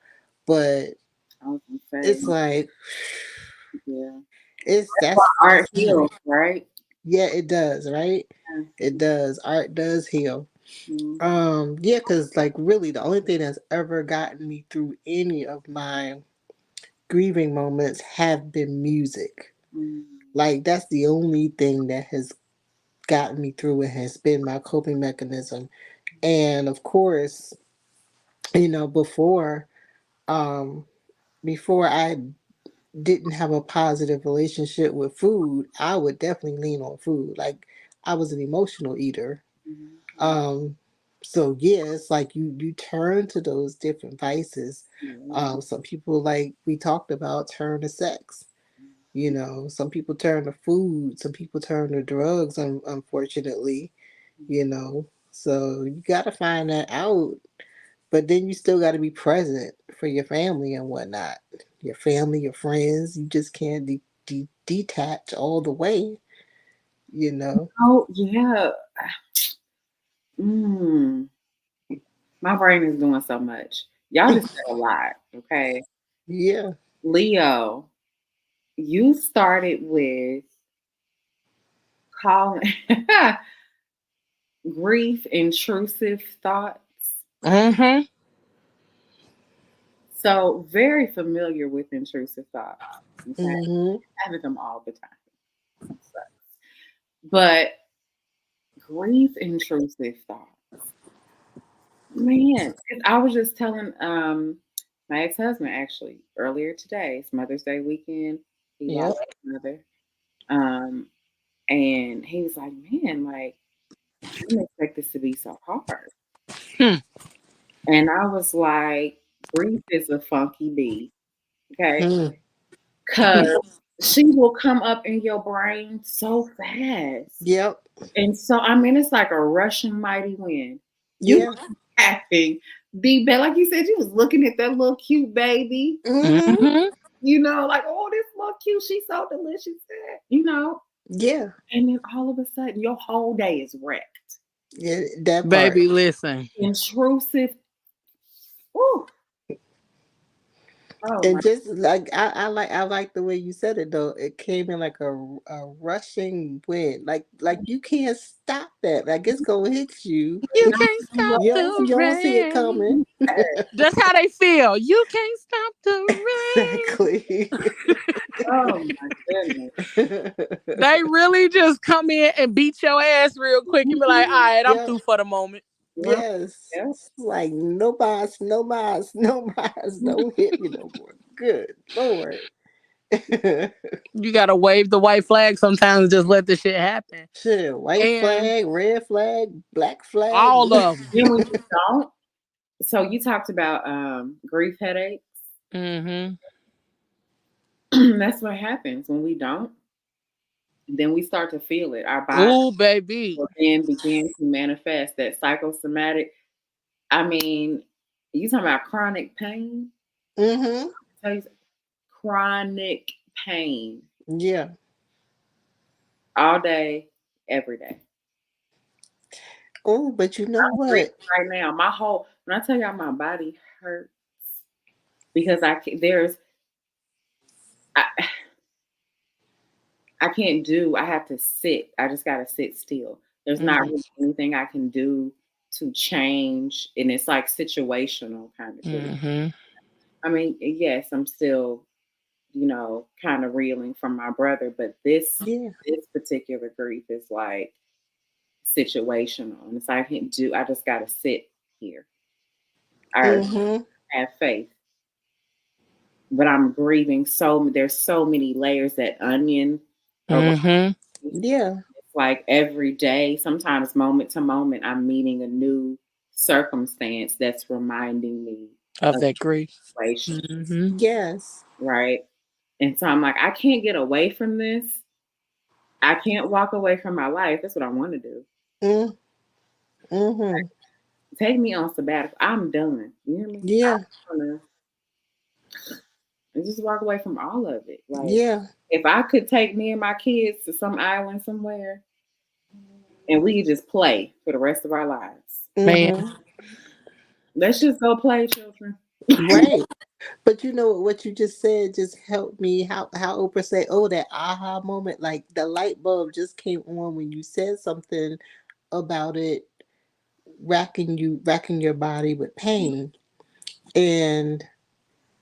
But I was gonna it's say, like yeah. it's Well, that's art deep. heals, right? Yeah, it does, right? It does. Art does heal. Mm-hmm. Yeah, because like really the only thing that's ever gotten me through any of my grieving moments have been music. Mm-hmm. Like that's the only thing that has gotten me through it, has been my coping mechanism. And of course, before um before I didn't have a positive relationship with food, I would definitely lean on food. Like I was an emotional eater. Mm-hmm. Um so yeah, it's like you turn to those different vices. Mm-hmm. Some people, like we talked about, turn to sex. Some people turn to food, some people turn to drugs, unfortunately, So you got to find that out, but then you still got to be present for your family and whatnot. Your family, your friends, you just can't detach all the way, you know. Oh yeah. Mm. My brain is doing so much. Y'all just said a lot. Okay. Yeah. Leo, you started with calling grief intrusive thoughts. Mm-hmm. So very familiar with intrusive thoughts. Okay. Mhm. I have them all the time. So, but grief intrusive thoughts. Man, 'cause I was just telling my ex-husband actually earlier today, it's Mother's Day weekend. He Yep. lost his mother. Um, and he was like, man, like, I didn't expect this to be so hard. Hmm. And I was like, grief is a funky bee. Okay. Mm. Cause she will come up in your brain so fast. Yep. And so I mean it's like a rushing mighty wind. You Yeah. having the bed, like you said, you was looking at that little cute baby, Mhm. Mm-hmm. like, oh, this little cute, she's so delicious, Yeah. and then all of a sudden your whole day is wrecked. Yeah, that part. Baby, listen. Intrusive. Ooh, oh my And just like I like the way you said it though. It came in like a rushing wind. Like you can't stop that. Like it's gonna hit you. You God. can't stop You the don't see it coming. rain. That's how they feel. You can't stop the rain. Exactly. Oh my goodness. They really just come in and beat your ass real quick and be like, all right, I'm Yeah. through for the moment. Yes. Yeah. It's like no mas, no mas, no mas. Don't hit me no more. Good Lord. You gotta wave the white flag sometimes and just let the shit happen. Shit. White And flag, red flag, black flag. all of them. Then when you don't, so you talked about grief headaches. Mm-hmm. That's what happens when we don't. Then we start to feel it. Our body Ooh, baby. will then begin to manifest that psychosomatic. I mean, you talking about chronic pain? Mm-hmm. Tell you, chronic pain Yeah. all day, every day. Oh, but you know I'm breathing what? right now. When I tell y'all my body hurts because I, I can't do. I have to sit. I just got to sit still. There's not Mm-hmm. really anything I can do to change, and it's like situational kind of shit. Mm-hmm. I mean, yes, I'm still, kind of reeling from my brother, but this Yeah. this particular grief is like situational, and it's like I can't do. I just got to sit here. I Mm-hmm. have faith, but I'm grieving. There's so many layers that onion around. Mm-hmm. Yeah. It's like every day, sometimes moment to moment, I'm meeting a new circumstance that's reminding me Of of that grief. the situation, Mm-hmm. Yes. right? And so I'm like, I can't get away from this. I can't walk away from my life. That's what I want to do. Mm. Mm-hmm. Take me on sabbatical. I'm done. You hear me? Yeah. I want to just walk away from all of it. Like, Yeah. if I could take me and my kids to some island somewhere and we could just play for the rest of our lives. Man. Mm-hmm. Let's just go play, children. Right. But you know what you just said just helped me. How Oprah say, "Oh, that aha moment!" Like the light bulb just came on when you said something about it racking your body with pain, and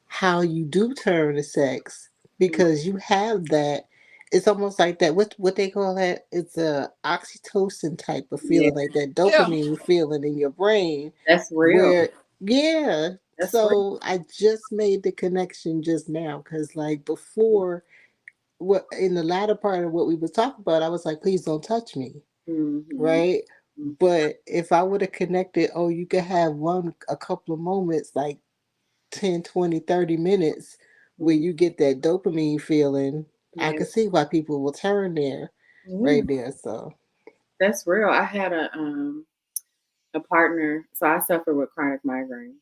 how you do turn to sex because you have that. it's almost like that. What they call that? It's a oxytocin type of Yeah, feeling, like that Yeah. dopamine feeling in your brain. that's real. Where, yeah. That's real. So I just made the connection just now because, like before, what in the latter part of what we was talking about, I was like, please don't touch me, Mm-hmm. right? But if I would have connected, oh, you could have a couple of moments, like 10, 20, 30 minutes where Mm-hmm. you get that dopamine feeling, I Yeah, could see why people will turn there yeah, right there. So that's real. I had a partner, so I suffer with chronic migraines.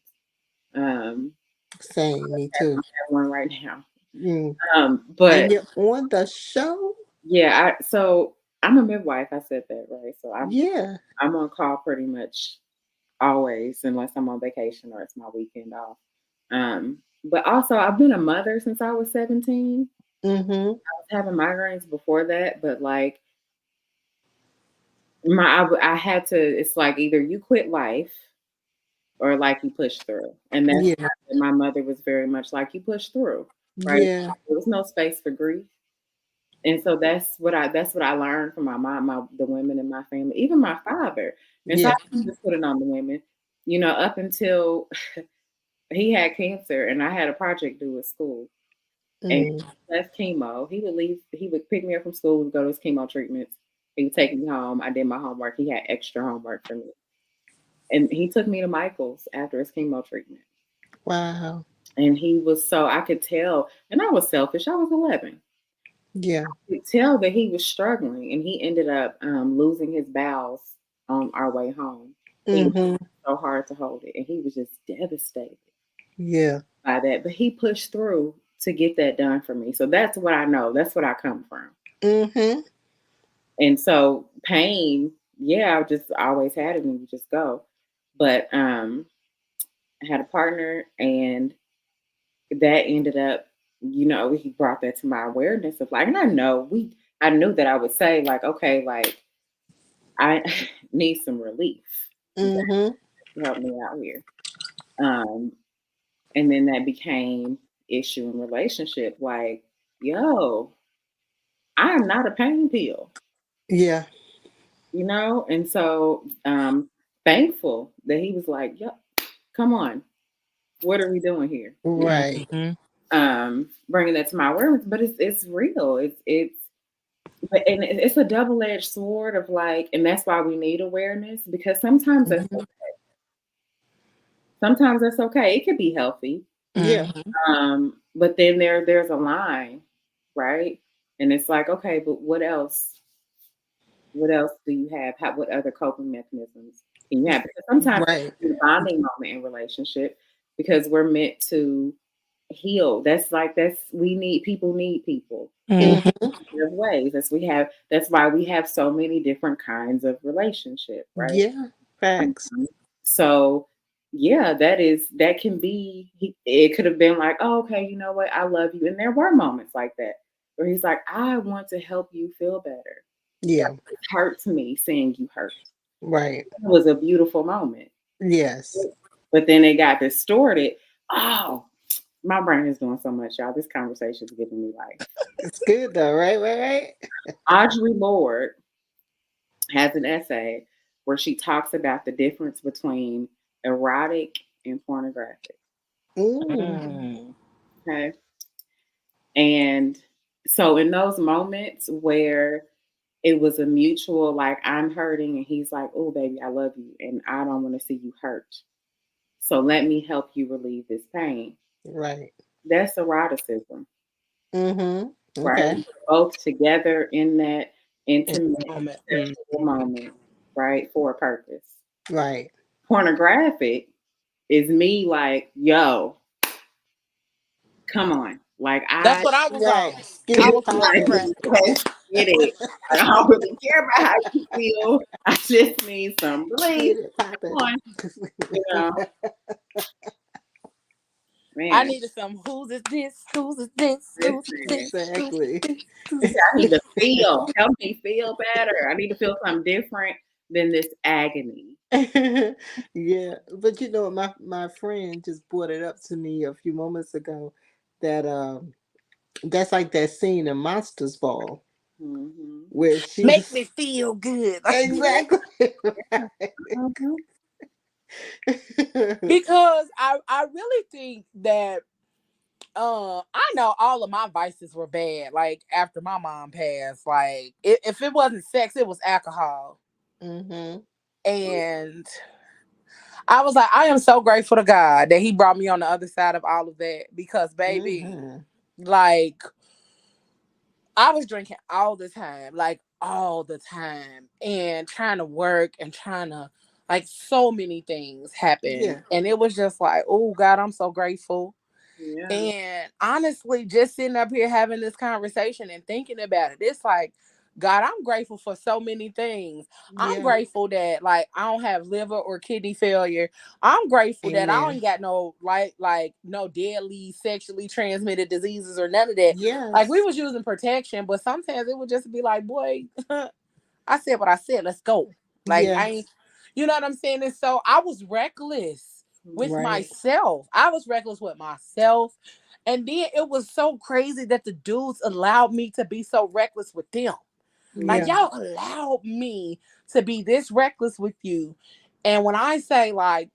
Um, same, me too. I have one right now. Mm. And But you're on the show? yeah, so I'm a midwife. I said that right. So Yeah. I'm on call pretty much always, unless I'm on vacation or it's my weekend off. But also I've been a mother since I was 17. Mm-hmm. I was having migraines before that, but like I had to. It's like either you quit life or like you push through, and that's Yeah. my mother was very much like you push through, right? Yeah. There was no space for grief. And so that's what I learned from my mom, the women in my family, even my father. And so I Yeah. just put it on the women, up until he had cancer and I had a project due at school. And Mm. that's chemo. He would leave, he would pick me up from school, go to his chemo treatments. He would take me home. I did my homework. He had extra homework for me. And he took me to Michael's after his chemo treatment. Wow. And he was so I could tell, and I was selfish. I was 11. Yeah. Could tell that he was struggling, and he ended up losing his bowels on our way home. He was Mm-hmm. so hard to hold it, and he was just devastated Yeah. by that. But he pushed through to get that done for me. So that's what I know. That's what I come from. Mm-hmm. And so pain, yeah, I just always had it, and you just go. But I had a partner, and that ended up, he brought that to my awareness of like, and I knew that I would say like, okay, like I need some relief. Mm-hmm. Help me out here. Um, and then that became issue in relationship. Like, yo, I am not a pain pill, Yeah. And so thankful that he was like, yep, come on, what are we doing here? Right. Mhm. Bringing that to my awareness, but it's real. And it's a double-edged sword of like, and that's why we need awareness because Mm-hmm. sometimes that's okay. It could be healthy. Yeah. Mhm. But then there's a line, right? And it's like, okay, but what else? What else do you have? What other coping mechanisms can you have? Because sometimes Right. it's a bonding moment in relationship because we're meant to heal. We need people Mhm. Mm-hmm. of ways. That's why we have so many different kinds of relationship, right? Yeah. Facts. So yeah, that can be it could have been like, oh, okay, you know what, I love you. And there were moments like that where he's like, I want to help you feel better. Yeah. It hurts me seeing you hurt. Right. It was a beautiful moment. Yes. But then it got distorted. Oh, my brain is doing so much, y'all. This conversation is giving me life. It's good though, right? Right. Audre Lorde has an essay where she talks about the difference between erotic and pornographic. Right. Ooh. Mm. Okay. And so in those moments where it was a mutual, like I'm hurting and he's like, oh, baby, I love you and I don't want to see you hurt. So let me help you relieve this pain. Right. That's eroticism, Mm-hmm. right? Okay. Both together in that In the intimate moment. sexual moment, right? For a purpose. Right. Pornographic is me like, yo, come on. Like That's I what I was Right. on. Get I it was like, popping. pornographic. let's get it. I don't really care about how you feel. I just need some relief. Get it Come popping. on, you know, I man. needed some who's is this? Who's is this? Who's is Listen, this? Who's Exactly. is I need to feel. Help me feel better. I need to feel something different than this agony. Yeah, but my friend just brought it up to me a few moments ago that That's like that scene in Monsters Ball Mm-hmm. where Make me she's feel good. exactly Mm-hmm. Because I really think that I know all of my vices were bad. Like after my mom passed, like if it wasn't sex, it was alcohol. Mhm. And I was like, I am so grateful to God that He brought me on the other side of all of that. Because baby, Mhm. like I was drinking all the time, like all the time, and trying to work and trying to like so many things happened. Yeah. And it was just like, oh God, I'm so grateful. Yeah. And honestly, just sitting up here having this conversation and thinking about it, it's like, God, I'm grateful for so many things. I'm Yeah. grateful that like I don't have liver or kidney failure. I'm grateful that I Amen. ain't got no like no deadly sexually transmitted diseases or none of that. Like we Yes. was using protection, but sometimes it would just be like, boy, I said what I said. Let's go. Like I ain't, Yes. you know what I'm saying? And so I was reckless with Right. myself. I was reckless with myself. And then it was so crazy that the dudes allowed me to be so reckless with them. Like Yeah. Mm-hmm. y'all allowed me to be this reckless with you. And when I say like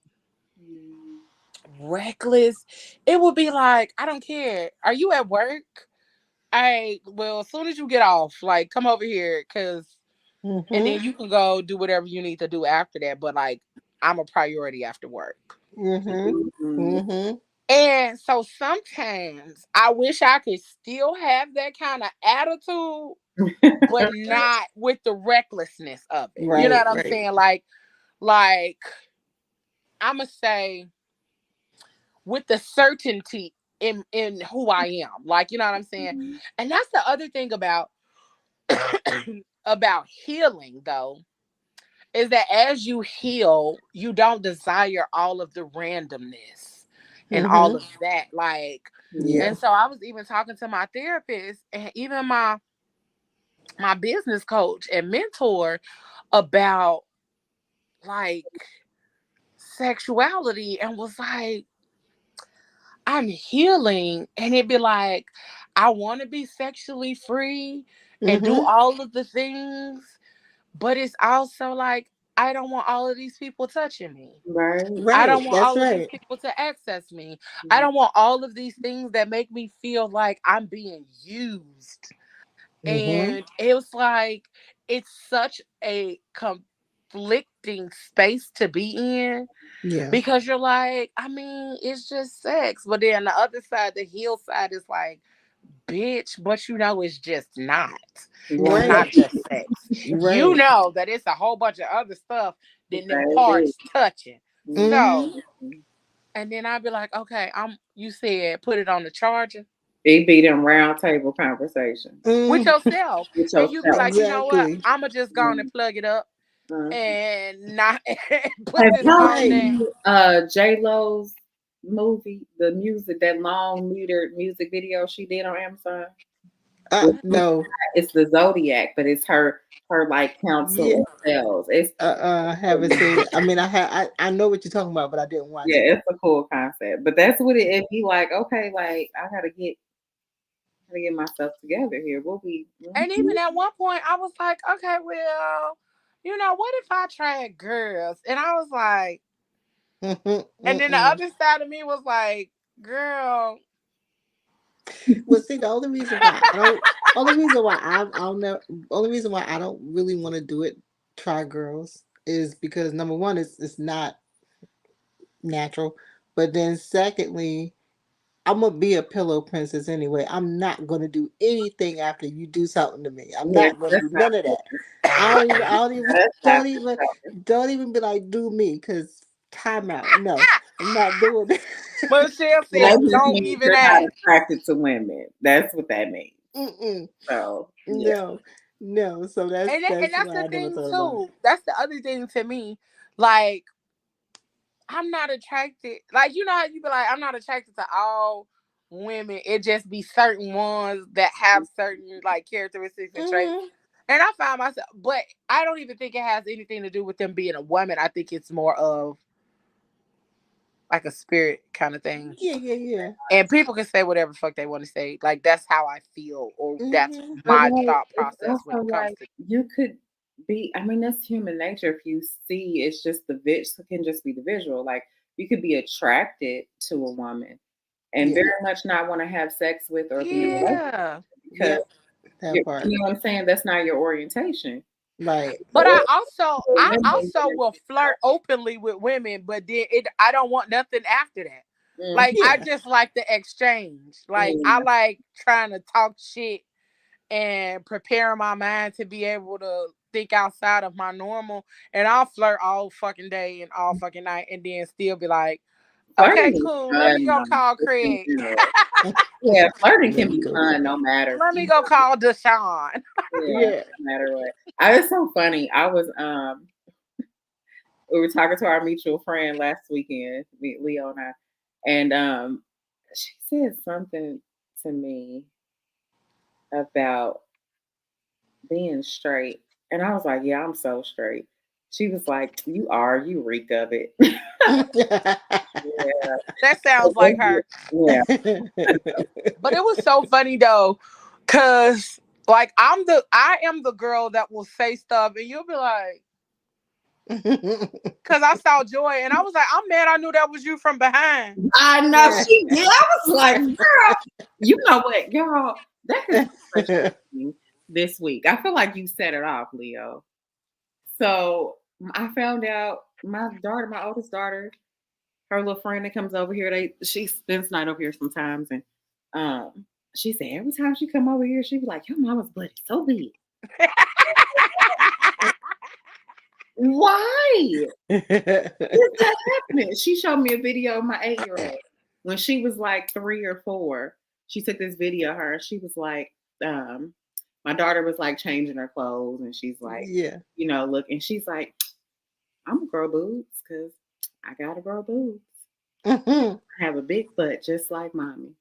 reckless, it would be like, I don't care. Are you at work? I well, as soon as you get off, like come over here, cause and Mhm. then you can go do whatever you need to do after that. But like, I'm a priority after work. Mhm. Mm-hmm. Mhm. And so sometimes I wish I could still have that kind of attitude, but not with the recklessness of it. You know Right. what I'm Right. saying? Like I'ma say with the certainty in who I am. Like, you know what I'm saying? And that's the other thing about about healing though, is that as you heal, you don't desire all of the randomness and all Mhm. of that. Like, Yeah. and so I was even talking to my therapist and even my business coach and mentor about like sexuality and was like, I'm healing. And it'd be like, I want to be sexually free and do Mhm. all of the things, but it's also like, I don't want all of these people touching me. Right. I Right. don't want That's all of these right. people to access me. I don't want all of these things that make me feel like I'm being used. Mhm. And it was like, it's such a conflicting space to be in Yeah. because you're like, I mean, it's just sex. But then the other side, the heel side is like, bitch, but you know, it's just not. It's Right. Right. not just sex. You Right. know that it's a whole bunch of other stuff than them Baby. parts touching. Mhm. So, and then I'd be like, okay, you said put it on the charger It be them round table conversations with Mm. yourself. with And you be yourself. like, you know what? Exactly. I'ma just go on and plug it up Mhm. and not put Have this y'all phone Right. down. seen J Lo's movie, the music, that long meter music video she did on Amazon? No. It's the Zodiac, but it's her like Yeah. council of spells. It's I haven't seen it. I mean, I know what you're talking about, but I didn't watch yeah, it. it's a cool concept. But that's what it be like. Okay, like I gotta get myself together here. We'll be. And even at one point, I was like, okay, well, what if I tried girls? And I was like, Mhm. and then the Mm-mm. other side of me was like, girl, Well, see, the only reason why I don't, I'll never, only reason why I don't really want to do it, try girls, is because number one, it's not natural, but then secondly, I'm gonna be a pillow princess anyway. I'm not gonna do anything after you do something to me. I'm Yeah, not gonna that's do not none of fair. that. I don't even, That's not don't even be like, do me, because time out. No, I'm not doing that. Michelle That said, just don't means even you're not ask. attracted to women. That's what that means. Mm-mm. So yeah. No, no. So that's And that's that's why the I never thing thought about it. too. That's the other thing to me. Like, I'm not attracted. Like, you know how you be like, I'm not attracted to all women. It just be certain ones that have certain like characteristics and traits. Hmm. And I find myself, but I don't even think it has anything to do with them being a woman. I think it's more of like a spirit kind of thing. Yeah. And people can say whatever the fuck they want to say. Like that's how I feel, or that's Mm-hmm. But my like, thought it's process when also it comes like to. you could be. I mean, that's human nature. If you see, it's just the can just be the visual. Like you could be attracted to a woman and Yeah. very much not want to have sex with or be in a relationship Yeah. because Yep. That part. you know what I'm saying. That's not your orientation. Right. But I Or also I also will flirt openly with women, but then I don't want nothing after that. Like I Yeah. just like the exchange. Like I Yeah. like trying to talk shit and preparing my mind to be able to think outside of my normal. And I'll flirt all fucking day and all fucking night, and then still be like, okay, Flirting is cool. Let me fun, go though, call just in Craig. general. Yeah, flirting Let can me be go fun no call. matter. Let me go call Deshaun. Yeah, Yeah. no matter what. I was so funny. I was we were talking to our mutual friend last weekend, Leo and I, and she said something to me about being straight, and I was like, "Yeah, I'm so straight." She was like, "You are, you reek of it." Yeah, That sounds like her. yeah. But it was so funny though, cause like I am the girl that will say stuff and you'll be like, cause I saw Joy and I was like, I'm mad I knew that was you from behind. I know she did. I was like, "Girl, you know what, y'all? That is such a thing this week." I feel like you set it off, Leo. So I found out my daughter, my oldest daughter, her little friend that comes over here, she spends night over here sometimes, and she said every time she come over here, she be like, "Your mama's butt is so big." Why? What's that happening? She showed me a video of my 8-year-old when she was like 3 or 4. She took this video of her, and she was like, my daughter was like changing her clothes, and she's like, Yeah. look, and she's like, "I'm gonna grow boobs because I gotta grow boobs. Mhm. I have a big butt just like mommy."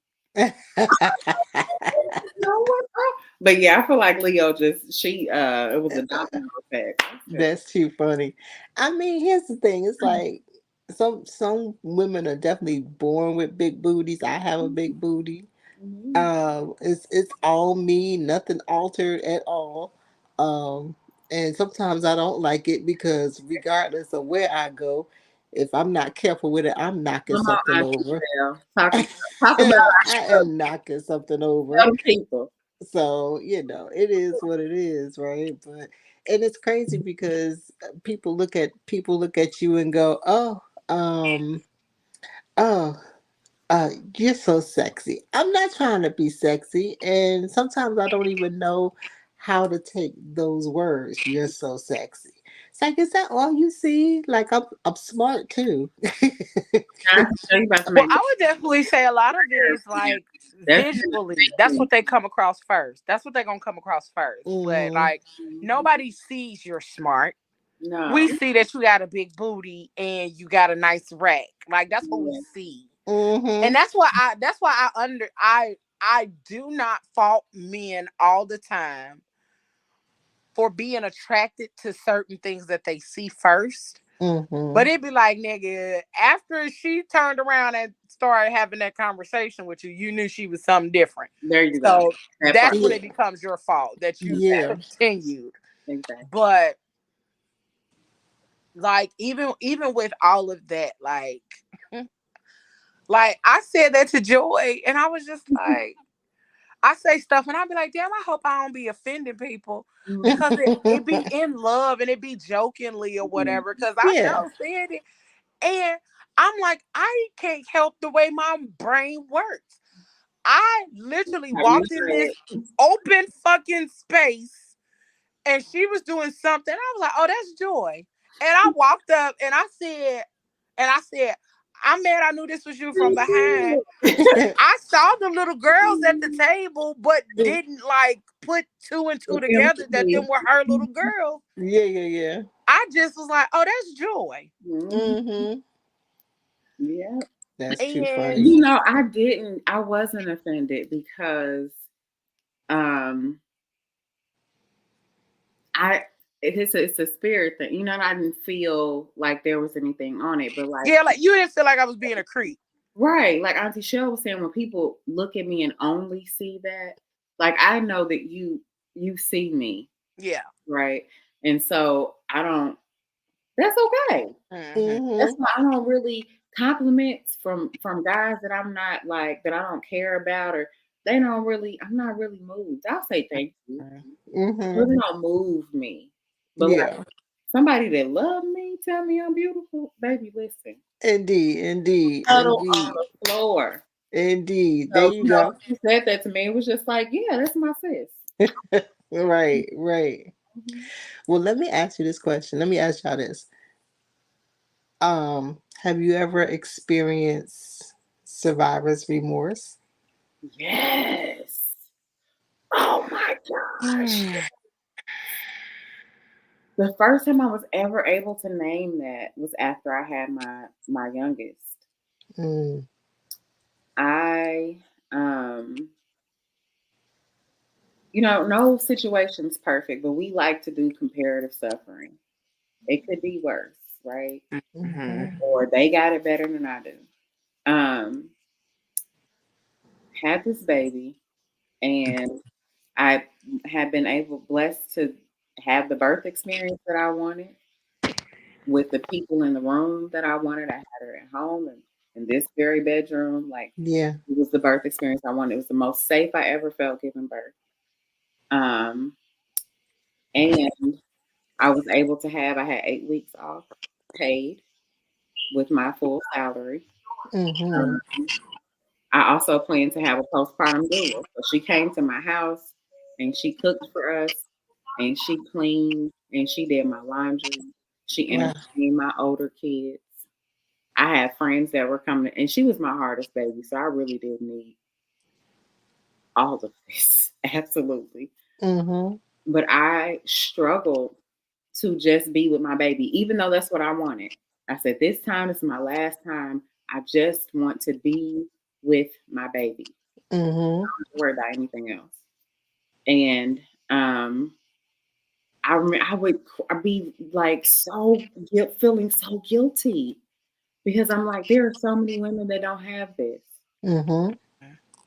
But yeah, I feel like Leo it was a domino effect. That's too funny. I mean, here's the thing. It's like some women are definitely born with big booties. I have a big booty. Mhm. It's all me, nothing altered at all. Um, and sometimes I don't like it because regardless of where I go, if I'm not careful with it, I'm knocking Come on, something Auntie over. Belle. Talk about I our struggle. am knocking something over. Tell the people. So, it is what it is, right? But and it's crazy because people look at you and go, "Oh, oh, you're so sexy." I'm not trying to be sexy, and sometimes I don't even know how to take those words. You're so sexy. It's like, is that all you see? Like I'm smart too. I have to show you about to Well, make me I would definitely say a lot of it is yeah, like visually. That's definitely. what they come across first. That's what they're gonna come across first. But Hmm. like nobody sees you're smart. We No. see that you got a big booty and you got a nice rack. Like that's what we Yeah. see. And Hmm. that's why I do not fault men all the time for being attracted to certain things that they see first. But Hmm. it'd be like, nigga, after she turned around and started having that conversation with you, you knew she was something different. There you go. So That part. that's when it Yeah. becomes your fault that you Exactly. Yeah. continued. Exactly. But like even with all of that, like I said that to Joy, and I was just like, I say stuff, and I be like, damn, I hope I don't be offending people Mhm. because it be in love and it be jokingly or whatever. Because I Yeah. sure said it, and I'm like, I can't help the way my brain works. I literally How you walked in say this it. open fucking space and she was doing something. I was like, oh, that's Joy. And I walked up and I said, I'm mad I knew this was you from behind. I saw the little girls at the table, but didn't like put two and two together that them were her little girls. Yeah, yeah, yeah. I just was like, oh, that's Joy. Mhm. Hmm. Yeah. That's too And funny. I wasn't offended because um I it's a spirit thing. You know, I didn't feel like there was anything on it, but like, Yeah, like you didn't feel like I was being a creep. right, like Auntie Shell was saying, when people look at me and only see that, like I know that you see me, Yeah. right? And so I don't. That's okay. Mm-hmm. That's Mm-hmm. why I don't really compliments from guys that I'm not like that I don't care about, or they don't really. I'm not really moved. I'll say thank you, Mm-hmm. but it don't move me. But like Yeah. somebody that love me, tell me I'm beautiful, baby. Listen, Indeed. Indeed. cuddle on Indeed. the floor. Indeed. There So you go. she said that to me. It was just like, yeah, that's my sis. Right. Right. Mhm. Well, let me ask you this question. Let me ask y'all this. Have you ever experienced survivor's remorse? Yes. Oh my gosh. Mm. The first time I was ever able to name that was after I had my youngest. Mm, I you know, no situation's perfect, but we like to do comparative suffering. It could be worse, right? Mm-hmm. mhm, Or they got it better than I do. Um, had this baby, and I had been able blessed to have the birth experience that I wanted with the people in the room that I wanted. I had her at home and in this very bedroom. Like yeah. it was the birth experience I wanted. It was the most safe I ever felt giving birth. Um, and I was able to have. I had 8 weeks off, paid with my full salary. Mhm. Um, I also planned to have a postpartum doula. So she came to my house and she cooked for us and she cleaned and she did my laundry. She Wow. entertained my older kids. I had friends that were coming, and she was my hardest baby, so I really did need all of this, absolutely. Mhm. But I struggled to just be with my baby, even though that's what I wanted. I said, this time is my last time. I just want to be with my baby. Mhm. Don't worry about anything else. And um, I remember I'd be like feeling so guilty because I'm like, there are so many women that don't have this. Mhm.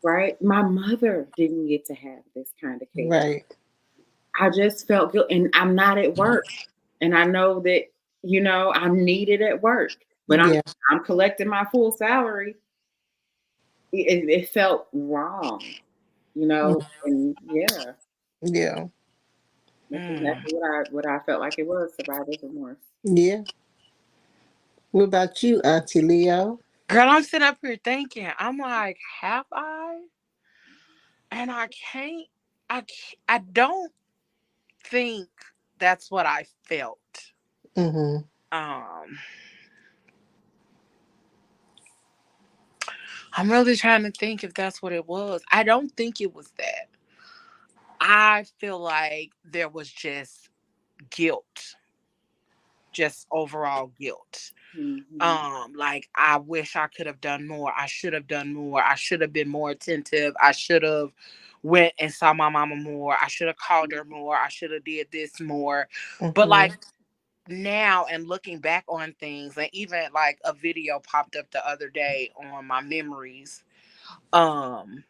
Right? My mother didn't get to have this kind of care. Right. I just felt guilt, and I'm not at work, and I know that I'm needed at work, but I'm Yeah. I'm collecting my full salary. It felt wrong, Mm, and yeah, yeah. that's Mm. exactly what I felt like it was survivor's remorse. Yeah. What about you, Auntie Leo? Girl, I'm sitting up here thinking, I'm like, have I? And I don't think that's what I felt. Mhm. Um, I'm really trying to think if that's what it was. I don't think it was that. I feel like there was just guilt, just overall guilt. Hmm. Like I wish I could have done more. I should have done more. I should have been more attentive. I should have went and saw my mama more. I should have called her more. I should have did this more. But like Mhm. now and looking back on things, and even like a video popped up the other day on my memories um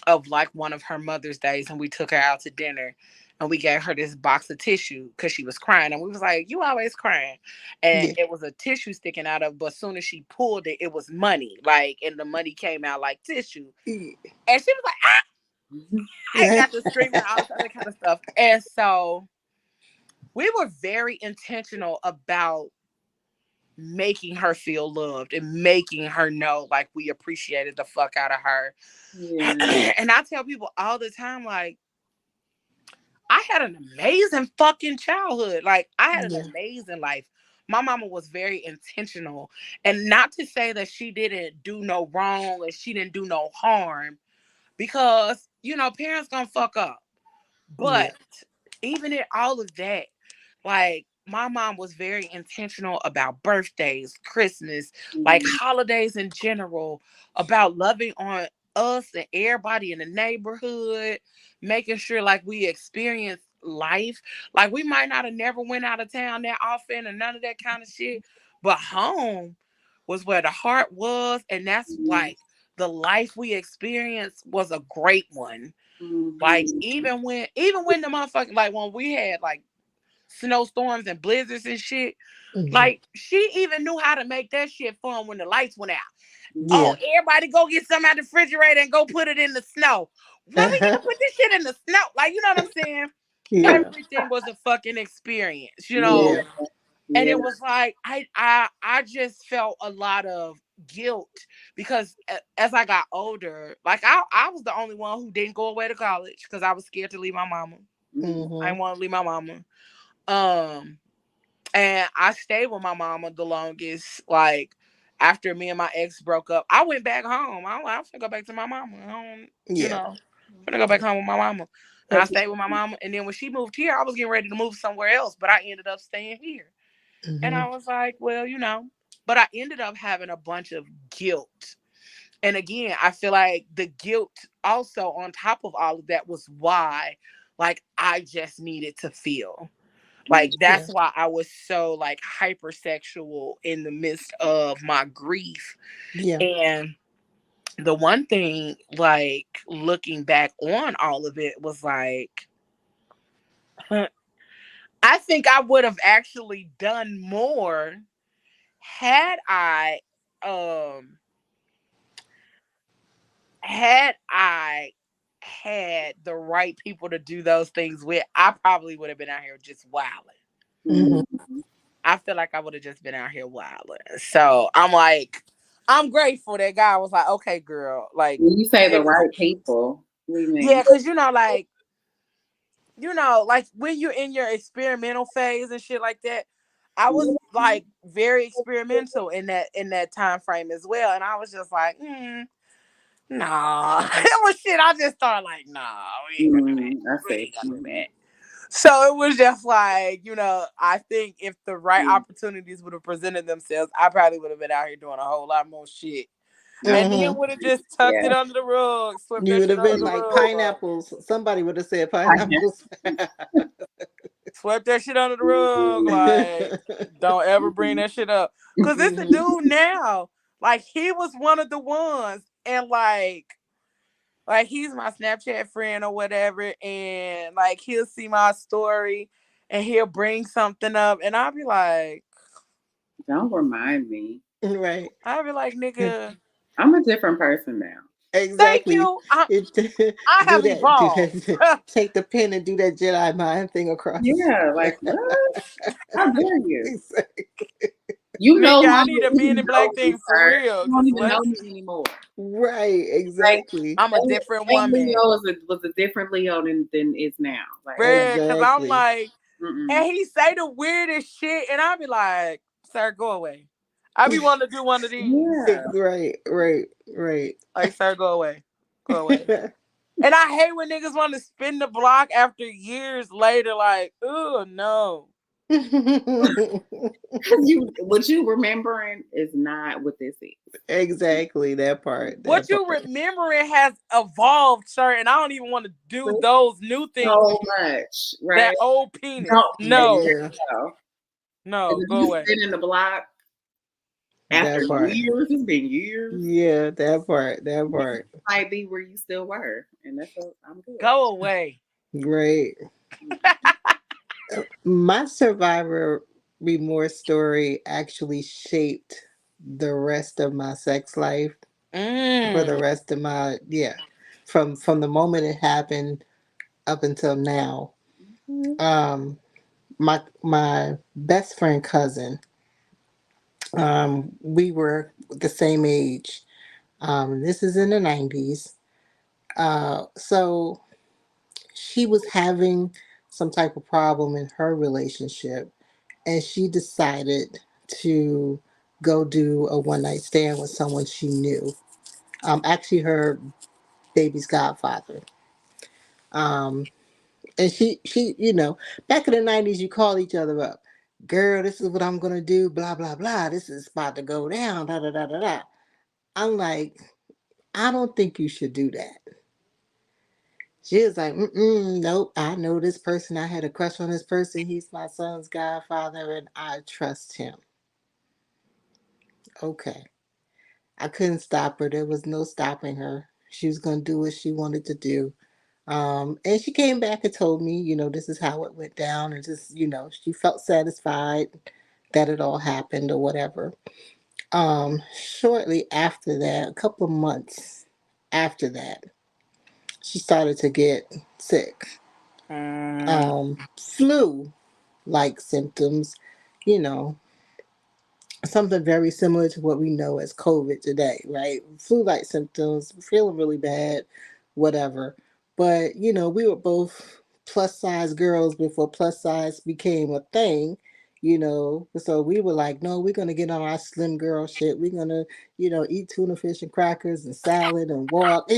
of like one of her Mother's Days, and we took her out to dinner and we gave her this box of tissue because she was crying, and we was like, you always crying. And Yeah. it was a tissue sticking out of, but as soon as she pulled it, it was money, like, and the money came out like tissue. And she was like, ah, I got to screaming and all this other kind of stuff. And so we were very intentional about making her feel loved and making her know like we appreciated the fuck out of her. Yeah. And I tell people all the time, like, I had an amazing fucking childhood. Like, I had an Yeah. amazing life. My mama was very intentional. And not to say that she didn't do no wrong and she didn't do no harm, because, parents gonna fuck up. Yeah. But even in all of that, like, my mom was very intentional about birthdays, Christmas, like Mhm. holidays in general, about loving on us and everybody in the neighborhood, making sure like we experience life. Like we might not have never went out of town that often or none of that kind of shit, but home was where the heart was, and that's Mhm. like the life we experienced was a great one. Like Mhm. even when the motherfucking like when we had like snowstorms and blizzards and shit, Mhm. like she even knew how to make that shit fun when the lights went out. Oh, Yeah. everybody go get some out the refrigerator and go put it in the snow. Let me get put this shit in the snow. Like, you know what I'm saying? Yeah. Everything was a fucking experience, you know? Yeah. Yeah. And Yeah. it was like I just felt a lot of guilt because as I got older, like I was the only one who didn't go away to college because I was scared to leave my mama. Mhm. I Mhm. didn't want to leave my mama. Um and I stayed with my mama the longest. Like after me and my ex broke up, I went back home. I'm gonna go back to my mama. I don't, Yeah. I'm gonna go back home with my mama. And I Have you- stayed with my mama. And then when she moved here, I was getting ready to move somewhere else, but I ended up staying here. And I Mhm. was like, well, but I ended up having a bunch of guilt. And again, I feel like the guilt also on top of all of that was why, like, I just needed to feel. Like Yeah. that's why I was so like hypersexual in the midst of my grief. Yeah. And the one thing, like looking back on all of it, was like I think I would have actually done more had um I had the right people to do those things with. I probably would have been out here just wilding. Mhm. Mhm. I feel like I would have just been out here wilding. So I'm like, I'm grateful that God was like, okay, girl, like, When you say the this, right people, what do you yeah, mean? because like when you're in your experimental phase and shit like that, I was like very experimental in that time frame as well, and I was just like, nah, it was shit. I just thought like, nah, we ain't gonna do that. I We see. ain't gonna do that. So it was just like, I think if the right Mhm. opportunities would have presented themselves, I probably would have been out here doing a whole lot more shit. I And then Mhm. would have just tucked Yeah. it under the rug, swept You that would shit have under been the like rug, like, pineapples. Somebody would have said I guess. pineapples. swept that shit under the rug, like, don't ever bring that shit up. Cause it's a Mhm. dude now, like, he was one of the ones, and like he's my Snapchat friend or whatever, and like he'll see my story and he'll bring something up, and Don't remind me. Right. I'll be like, nigga, I'm a different person now. thank Exactly. you. I It, I do have that. Do evolved. that. Take the pen and do that Jedi mind thing across. Yeah, like what? How dare you? Exactly. You no Nigga, I longer need a Men even in Black know me, thing for sir. real. You don't Cause even what? know me anymore. Right. Like Exactly. I'm a different that woman. Leo was a different Leo than is now. Like, Bruh, cause I'm Exactly. like, and mm-mm. he say the weirdest shit, and I be like, sir, go away. I be wanting to do one of these. Yeah. Right. Right. Right. Like, sir, go away. Go away. And I hate when niggas want to spin the block after years later, like, oh no. You what you remembering is not what this is. Exactly. That part. What That you part. remembering has evolved, sir, and I don't even want to do those new things So with much, that right? old penis. Don't No, Yeah. go. no, Because if go you away. spin in the block after That part. years, it's been years. Yeah. That part. That part. Might be where you still were, and that's what I'm good. Go away. Great. My survivor remorse story actually shaped the rest of my sex life for the Mm. rest of my from the moment it happened up until now. Mhm. My best friend cousin, we were the same age. This is in the 90s. So she was having some type of problem in her relationship, and she decided to go do a one night stand with someone she knew. Actually, her baby's godfather. Um, and back in the 90s, you call each other up. Girl, this is what I'm gonna do. Blah blah blah. This is about to go down. Da da da da da. I'm like, I don't think you should do that. She was like, mm-mm, nope, I know this person. I had a crush on this person. He's my son's godfather and I trust him. Okay. I couldn't stop her. There was no stopping her. She was going to do what she wanted to do. And she came back and told me, this is how it went down. And just, she felt satisfied that it all happened or whatever. Shortly after that, a couple of months after that, she started to get sick. Mm. Flu like symptoms, you know, something very similar to what we know as COVID today, right? Flu like symptoms, feeling really bad, whatever. But, we were both plus size girls before plus size became a thing. So we were like, no, we're going to get on our slim girl shit. We're going to, eat tuna fish and crackers and salad and walk.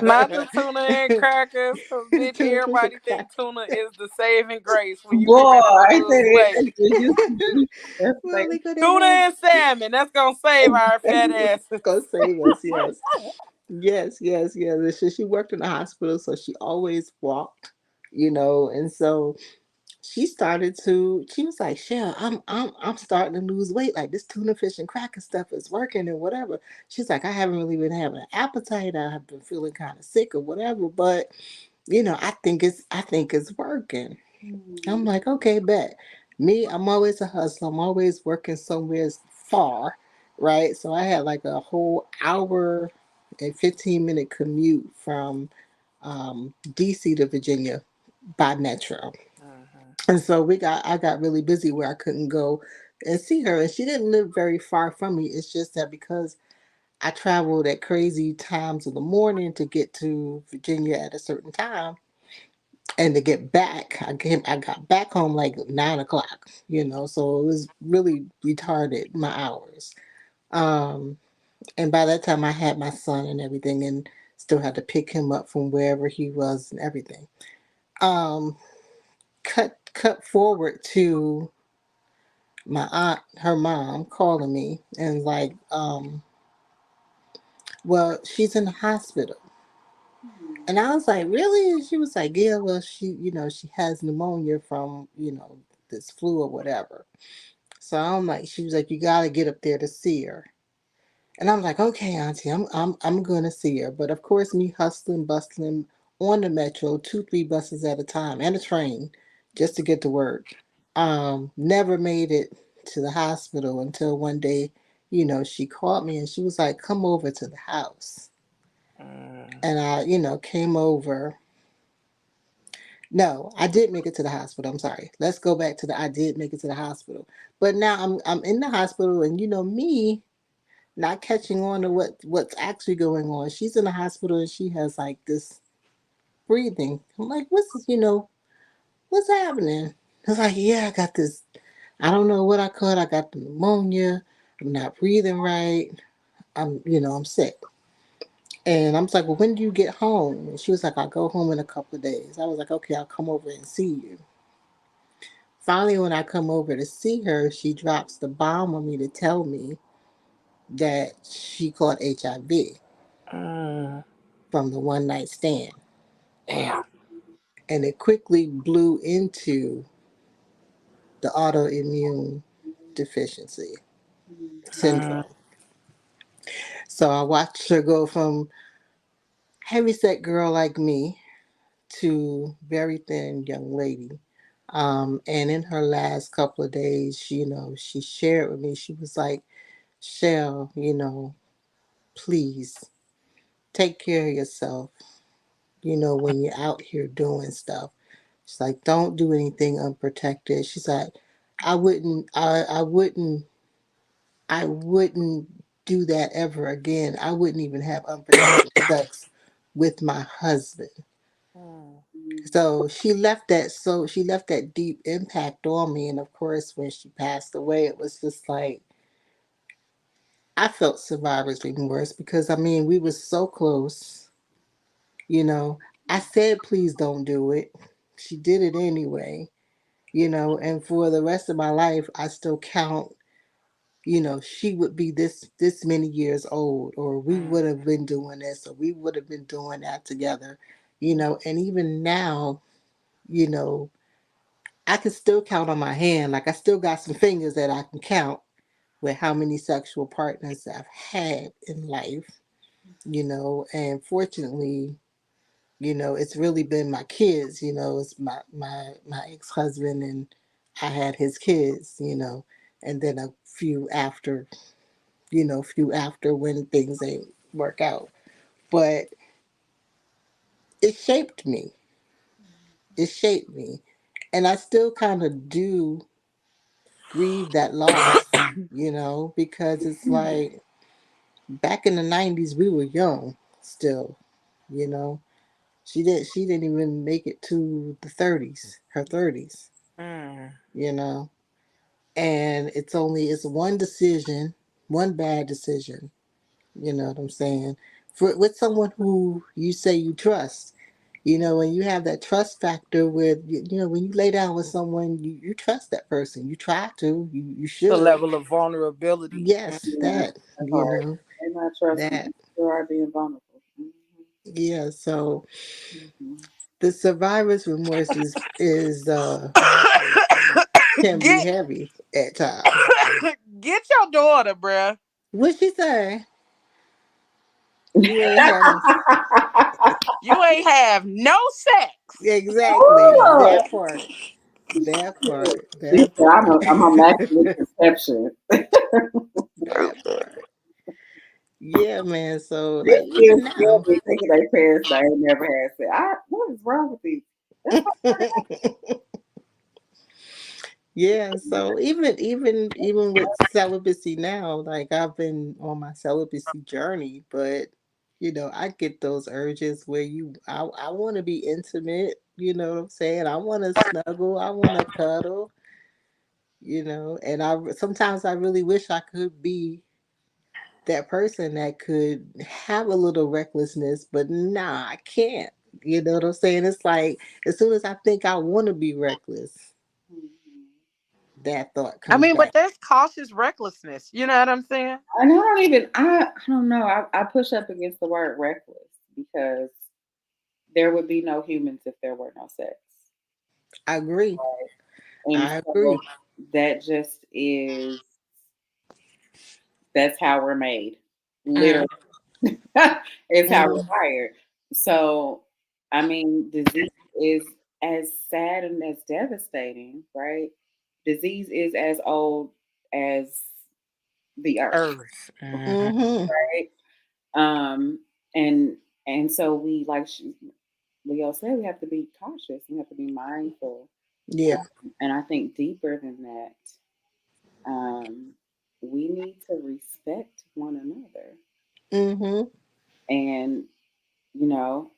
Not the tuna and crackers, because then Tuna fish and everybody think crackers. tuna is the saving grace when you get Boy, ready to I said lose weight. it used to be. That's Well, like, we could Tuna have and salmon, that's gonna save our fat asses. go save us, yes. Yes, yes, yes. And she worked in the hospital, so she always walked. And so she was like, Shell, I'm starting to lose weight. Like this tuna fish and cracker stuff is working and whatever. She's like, I haven't really been having an appetite. I have been feeling kind of sick or whatever, but I think it's working. I'm mm, like, okay, bet. Me, I'm always a hustler. I'm always working somewhere far, right? So I had like a whole hour and 15-minute commute from DC to Virginia by metro. Mhm. And so I got really busy where I couldn't go and see her. And she didn't live very far from me. It's just that because I traveled at crazy times of the morning to get to Virginia at a certain time, and to get back, I got back home like 9 o'clock. So it was really retarded my hours. Um, and by that time, I had my son and everything, and still had to pick him up from wherever he was and everything. Um, cut forward to my aunt, her mom, calling me and like, well, she's in the hospital. And I was like, really? And she was like, yeah, well, she has pneumonia from, this flu or whatever. So I'm like, she was like, you got to get up there to see her. And I'm like, okay, Auntie, I'm going to see her. But of course, me hustling, bustling on the metro, 2, 3 buses at a time, and a train just to get to work. Never made it to the hospital until one day, she called me and she was like, come over to the house. Mm. And I, came over. No, I did make it to the hospital. I'm sorry. Let's go back to the I did make it to the hospital. But now I'm in the hospital and me not catching on to what's actually going on. She's in the hospital and she has like this breathing. I'm like, what's happening? It's like, yeah, I got this. I don't know what I caught. I got the pneumonia. I'm not breathing right. I'm sick. And I'm like, well, when do you get home? And she was like, I'll go home in a couple of days. I was like, okay, I'll come over and see you. Finally, when I come over to see her, she drops the bomb on me to tell me that she caught HIV Mm. from the one night stand. Damn. And it quickly blew into the autoimmune deficiency Mm. syndrome. So I watched her go from heavyset girl like me to very thin young lady. And in her last couple of days, she shared with me, she was like, Shell, please take care of yourself, when you're out here doing stuff. She's like, don't do anything unprotected. She's like, I wouldn't do that ever again. I wouldn't even have unprotected sex with my husband. Mm. So she left that deep impact on me. And of course, when she passed away, it was just like I felt survivor's remorse because I mean we were so close. You know, I said please don't do it. She did it anyway. And for the rest of my life, I still count. She would be this many years old, or we would have been doing this, or we would have been doing that together. And even now, you know, I can still count on my hand. Like I still got some fingers that I can count with how many sexual partners I've had in life, and fortunately, it's really been my kids, it's my ex-husband, and I had his kids, and then a few after when things ain't work out. But it shaped me. It shaped me. And I still kind of do grieve that loss, because it's like back in the 90s we were young still, you know. She didn't even make it to the 30s, her 30s, Mm. you know. And it's one decision, one bad decision, you know what I'm saying? For with someone who you say you trust. When you have that trust factor with, when you lay down with someone, you trust that person. You try to, you The should. level of vulnerability. Yes, Yeah, that, that's hard. They're not trusting. that. You are being vulnerable. Yeah, so Mm-hmm. the survivor's remorse is can be Get heavy at times. get your daughter, bruh. What she say? You ain't had no. You ain't have no sex. Exactly. Oh, That part. That part. she That said, part. I'm a immaculate conception. That part. Yeah, man. So This like kids even still now. be thinking their parents they ain't never had sex. What is wrong with these? That's Yeah, so even with celibacy now, like I've been on my celibacy journey, but I get those urges where I want to be intimate, you know what I'm saying? I want to snuggle, I want to cuddle, and I sometimes I really wish I could be that person that could have a little recklessness, but nah, I can't. You know what I'm saying? It's like as soon as I think I want to be reckless, that thought I comes mean, but back. that's cautious recklessness. You know what I'm saying? and I don't know. I push up against the word reckless because there would be no humans if there were no sex. I agree. And I so agree. that just is that's how we're made. Mm. Literally. It's how we're Mm, wired. So I mean, disease is as sad and as devastating, right? Disease is as old as the earth, Earth. Hmm. mm-hmm. right? Um, and so we Leo said we have to be cautious. We have to be mindful. Yeah. And I think deeper than that, um, we need to respect one another Mm-hmm. and,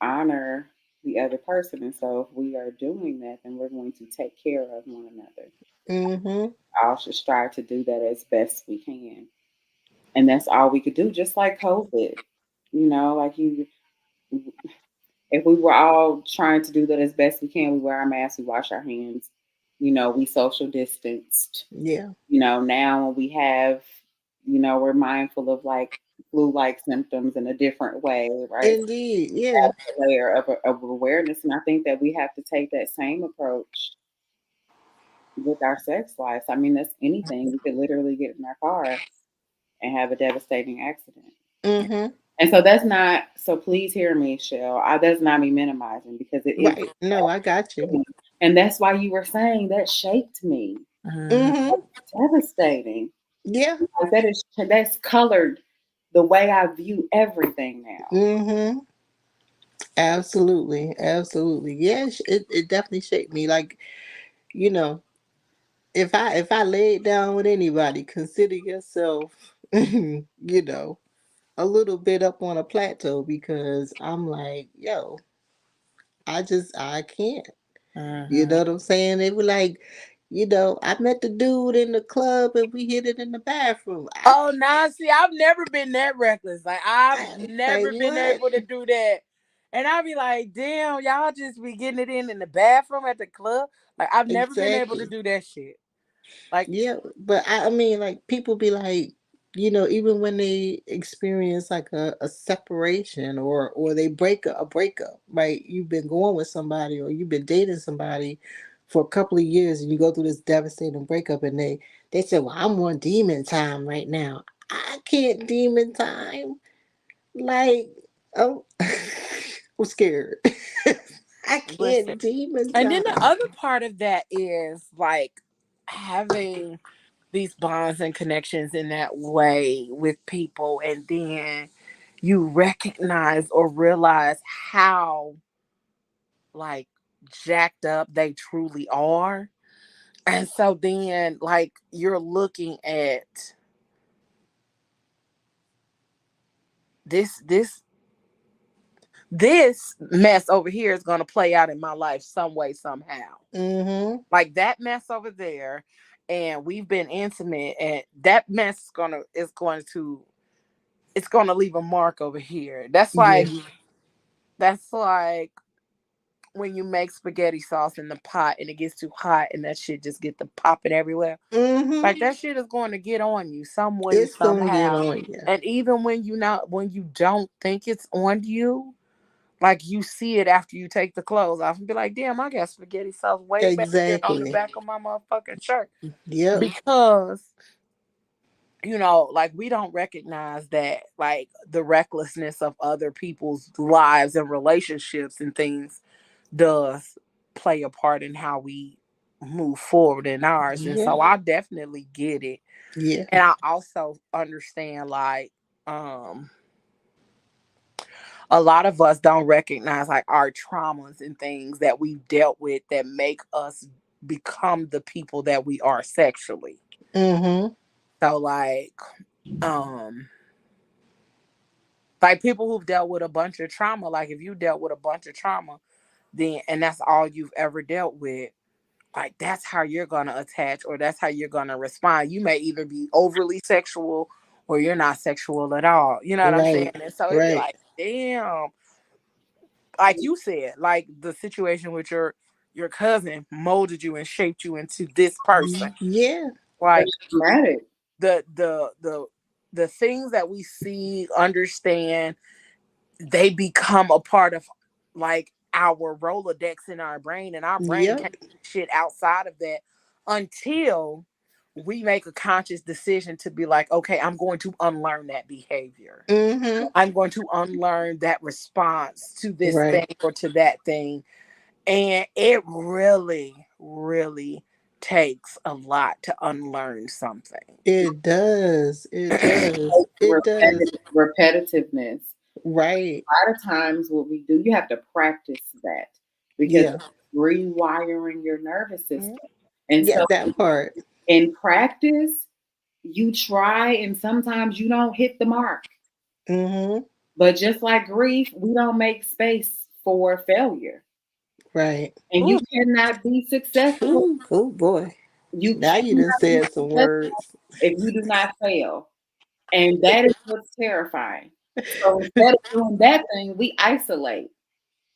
honor the other person. And so if we are doing that, then we're going to take care of one another. Mm-hmm. All should strive to do that as best we can. And that's all we could do, just like COVID. Like if we were all trying to do that as best we can, we wear our masks, we wash our hands, we social distanced. Yeah. Now when we have, we're mindful of like flu-like symptoms in a different way, right? Indeed. Yeah. That's a layer of awareness, and I think that we have to take that same approach with our sex lives. I mean, that's anything. We could literally get in our car and have a devastating accident. Mm-hmm. And so that's not, so please hear me, Shell. That's not me minimizing because it is Right. No, I got you. devastating. And that's why you were saying that shaped me. Mm-hmm. Devastating. Yeah. Like that's colored the way I view everything now. Mm-hmm. Absolutely. Absolutely. Yes, it definitely shaped me. Like, you know, if I lay it down with anybody, consider yourself, a little bit up on a plateau because I'm like, yo, I can't. You Hmm. know what I'm saying? They were like, I met the dude in the club and we hit it in the bathroom. Oh, nah, see, I've never been that reckless. Like, I've I like never been what? able to do that. And I'd be like, damn, y'all just be getting it in the bathroom at the club. Like, I've never been able to Exactly. do that shit. Like, Yeah, but I mean, like people be like. even when they experience like a separation, or they a breakup, right? You've been going with somebody, or you've been dating somebody for a couple of years, and you go through this devastating breakup, and they say, well, I'm on demon time right now. I can't demon time. Like, oh, I'm scared. I Listen. can't demon And then the time. other part of that is like having these bonds and connections in that way with people, and then you recognize or realize how like jacked up they truly are. And so then like you're looking at this this mess over here is going to play out in my life some way somehow. Mm-hmm. Like that mess over there, and we've been intimate, and that mess it's gonna leave a mark over here. Yeah. That's like when you make spaghetti sauce in the pot and it gets too hot and that shit just get to popping everywhere. Mm-hmm. Like that shit is going to get on you some way, It's gonna get somehow. on you. And even when you don't think it's on you, like you see it after you take the clothes off and be like, damn, I got spaghetti sauce way back here on the Exactly. back of my motherfucking shirt. Yep. Because like we don't recognize that like the recklessness of other people's lives and relationships and things does play a part in how we move forward in ours. And Yeah. so I definitely get it. Yeah. And I also understand like um a lot of us don't recognize like our traumas and things that we've dealt with that make us become the people that we are sexually. Mm-hmm. So um like people who've dealt with a bunch of trauma, like if you dealt with a bunch of trauma, then and that's all you've ever dealt with, like that's how you're gonna attach or that's how you're gonna respond. You may either be overly sexual or you're not sexual at all. You know what I'm saying? Right. And so it'd be Right. like, damn, like you said, like the situation with your cousin molded you and shaped you into this person. Yeah. Like That's traumatic. the the the the things that we see, understand, they become a part of like our Rolodex in our brain, and our brain Yep. can't do shit outside of that until we make a conscious decision to be like, okay, I'm going to unlearn that behavior. Mm-hmm. I'm going to unlearn that response to this thing Right. or to that thing. And it really, really takes a lot to unlearn something. It does. It does. It does. Repetitiveness. Right. A lot of times, what we do, you have to practice that because Yeah. it's rewiring your nervous Mhm. system. And Yeah, so, that part. in practice, you try, and sometimes you don't hit the mark. Mm-hmm. But just like grief, we don't make space for failure. Right. And you Ooh, cannot be successful. Ooh, oh boy. You Now you done cannot be said some successful words. if you do not fail. And that is what's terrifying. So instead of doing that thing, we isolate.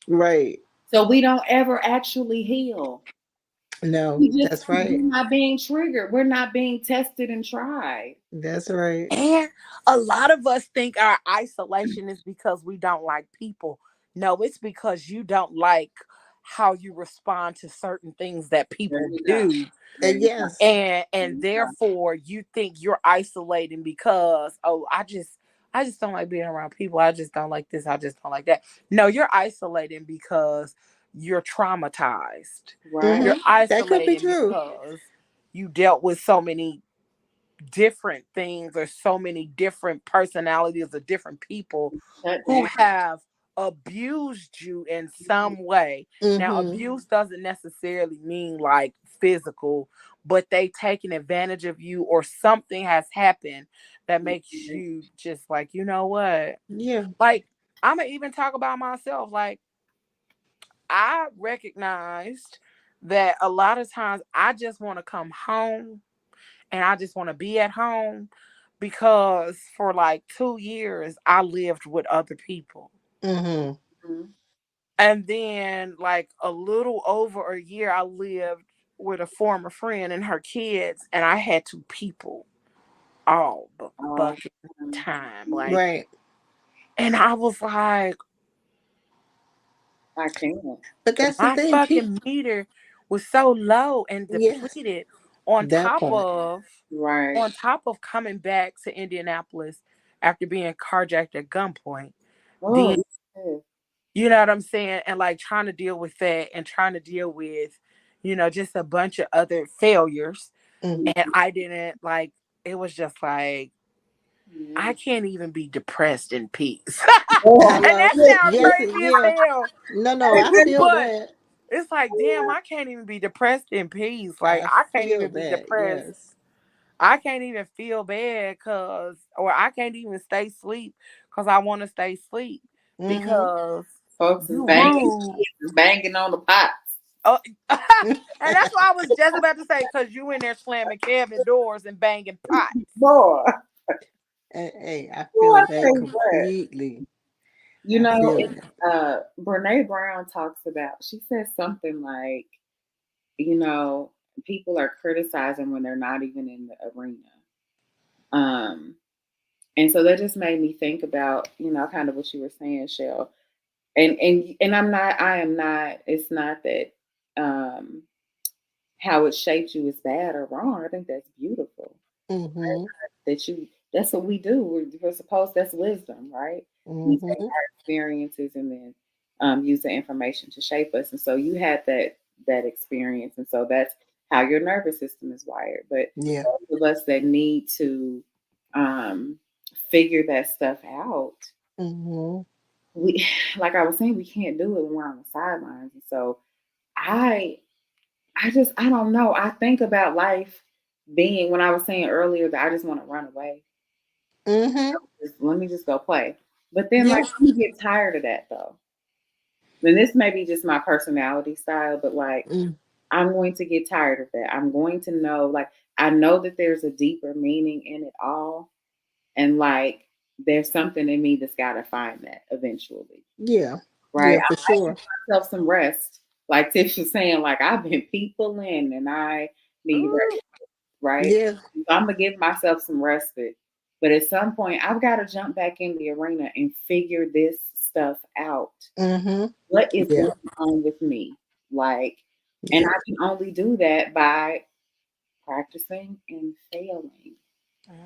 Right. So we don't ever actually heal. No, We just that's we're right. not being triggered. We're not being tested and tried. That's right. and a lot of us think our isolation is because we don't like people. No, it's because you don't like how you respond to certain things that There people you go. do. There you go. Yes. And therefore you think you're isolating because, oh, I just don't like being around people. I just don't like this. I just don't like that. No, you're isolating because you're traumatized. Right. You're Mm-hmm. That could be isolating true. because you dealt with so many different things or so many different personalities or different people Shut who down. have abused you in some way. Now, Mm-hmm. abuse doesn't necessarily mean like physical, but they taken advantage of you or something has happened that makes you just like, you know what? Yeah. Like, I'm gonna even talk about myself. Like, I recognized that a lot of times I just want to come home and I just want to be at home because for like 2 years I lived with other people. Mm-hmm. Mhm. And then like a little over a year I lived with a former friend and her kids and I had two people. all the Oh, fucking time. Like, Right. and I was like, I can't. But that's the my thing. fucking meter was so low and Yes, depleted on that top part. of Right. coming back to Indianapolis after being carjacked at gunpoint. Oh, Then yeah. you know what I'm saying? And like trying to deal with that and trying to deal with, just a bunch of other failures. Mm. And I didn't like it was just like Yeah. I can't even be depressed in peace. Oh, And Hello. that sounds Yes, crazy as yeah. hell. No, no, I feel But that. it's like, damn, I can't even be depressed in peace. Like I I can't feel even be that. depressed. Yes. I can't even feel bad or I can't even stay asleep because I want to stay asleep Mm-hmm. because folks is you banging, rude. kids is banging on the pots. Oh, and that's what I was just about to say because you in there slamming cabinet doors and banging pots. Boy, Hey, I boy, I feel tell that you what. completely. You I know, feel it's, that. Brene Brown talks about, she says something like, you know, people are criticizing when they're not even in the arena. Um, and so that just made me think about, kind of what you were saying, Shell. And I am not, it's not that um how it shaped you is bad or wrong. I think that's beautiful. Mm-hmm. That's what we do. We're supposed, that's wisdom, right? We take Mm-hmm. our experiences and then use the information to shape us. And so you had that experience, and so that's how your nervous system is wired. But Yeah. those of us that need to um, figure that stuff out, Mm-hmm. we, like I was saying, we can't do it when we're on the sidelines. And so I I don't know. I think about life being, when I was saying earlier that I just want to run away. Mm-hmm. Let me just go play. But then, like, Yeah. you get tired of that though. And this may be just my personality style, but like, Mm. I'm going to get tired of that. I'm going to know, like, I know that there's a deeper meaning in it all. And like, there's something in me that's got to find that eventually. Yeah. Right. Yeah, I for might give sure. myself some rest. Like Tish was saying, like, I've been people in and I need rest. Right? Yeah. So I'm gonna give myself some respite. But at some point, I've got to jump back in the arena and figure this stuff out. Mm-hmm. What is Yeah. going on with me? Like, and Yeah. I can only do that by practicing and failing.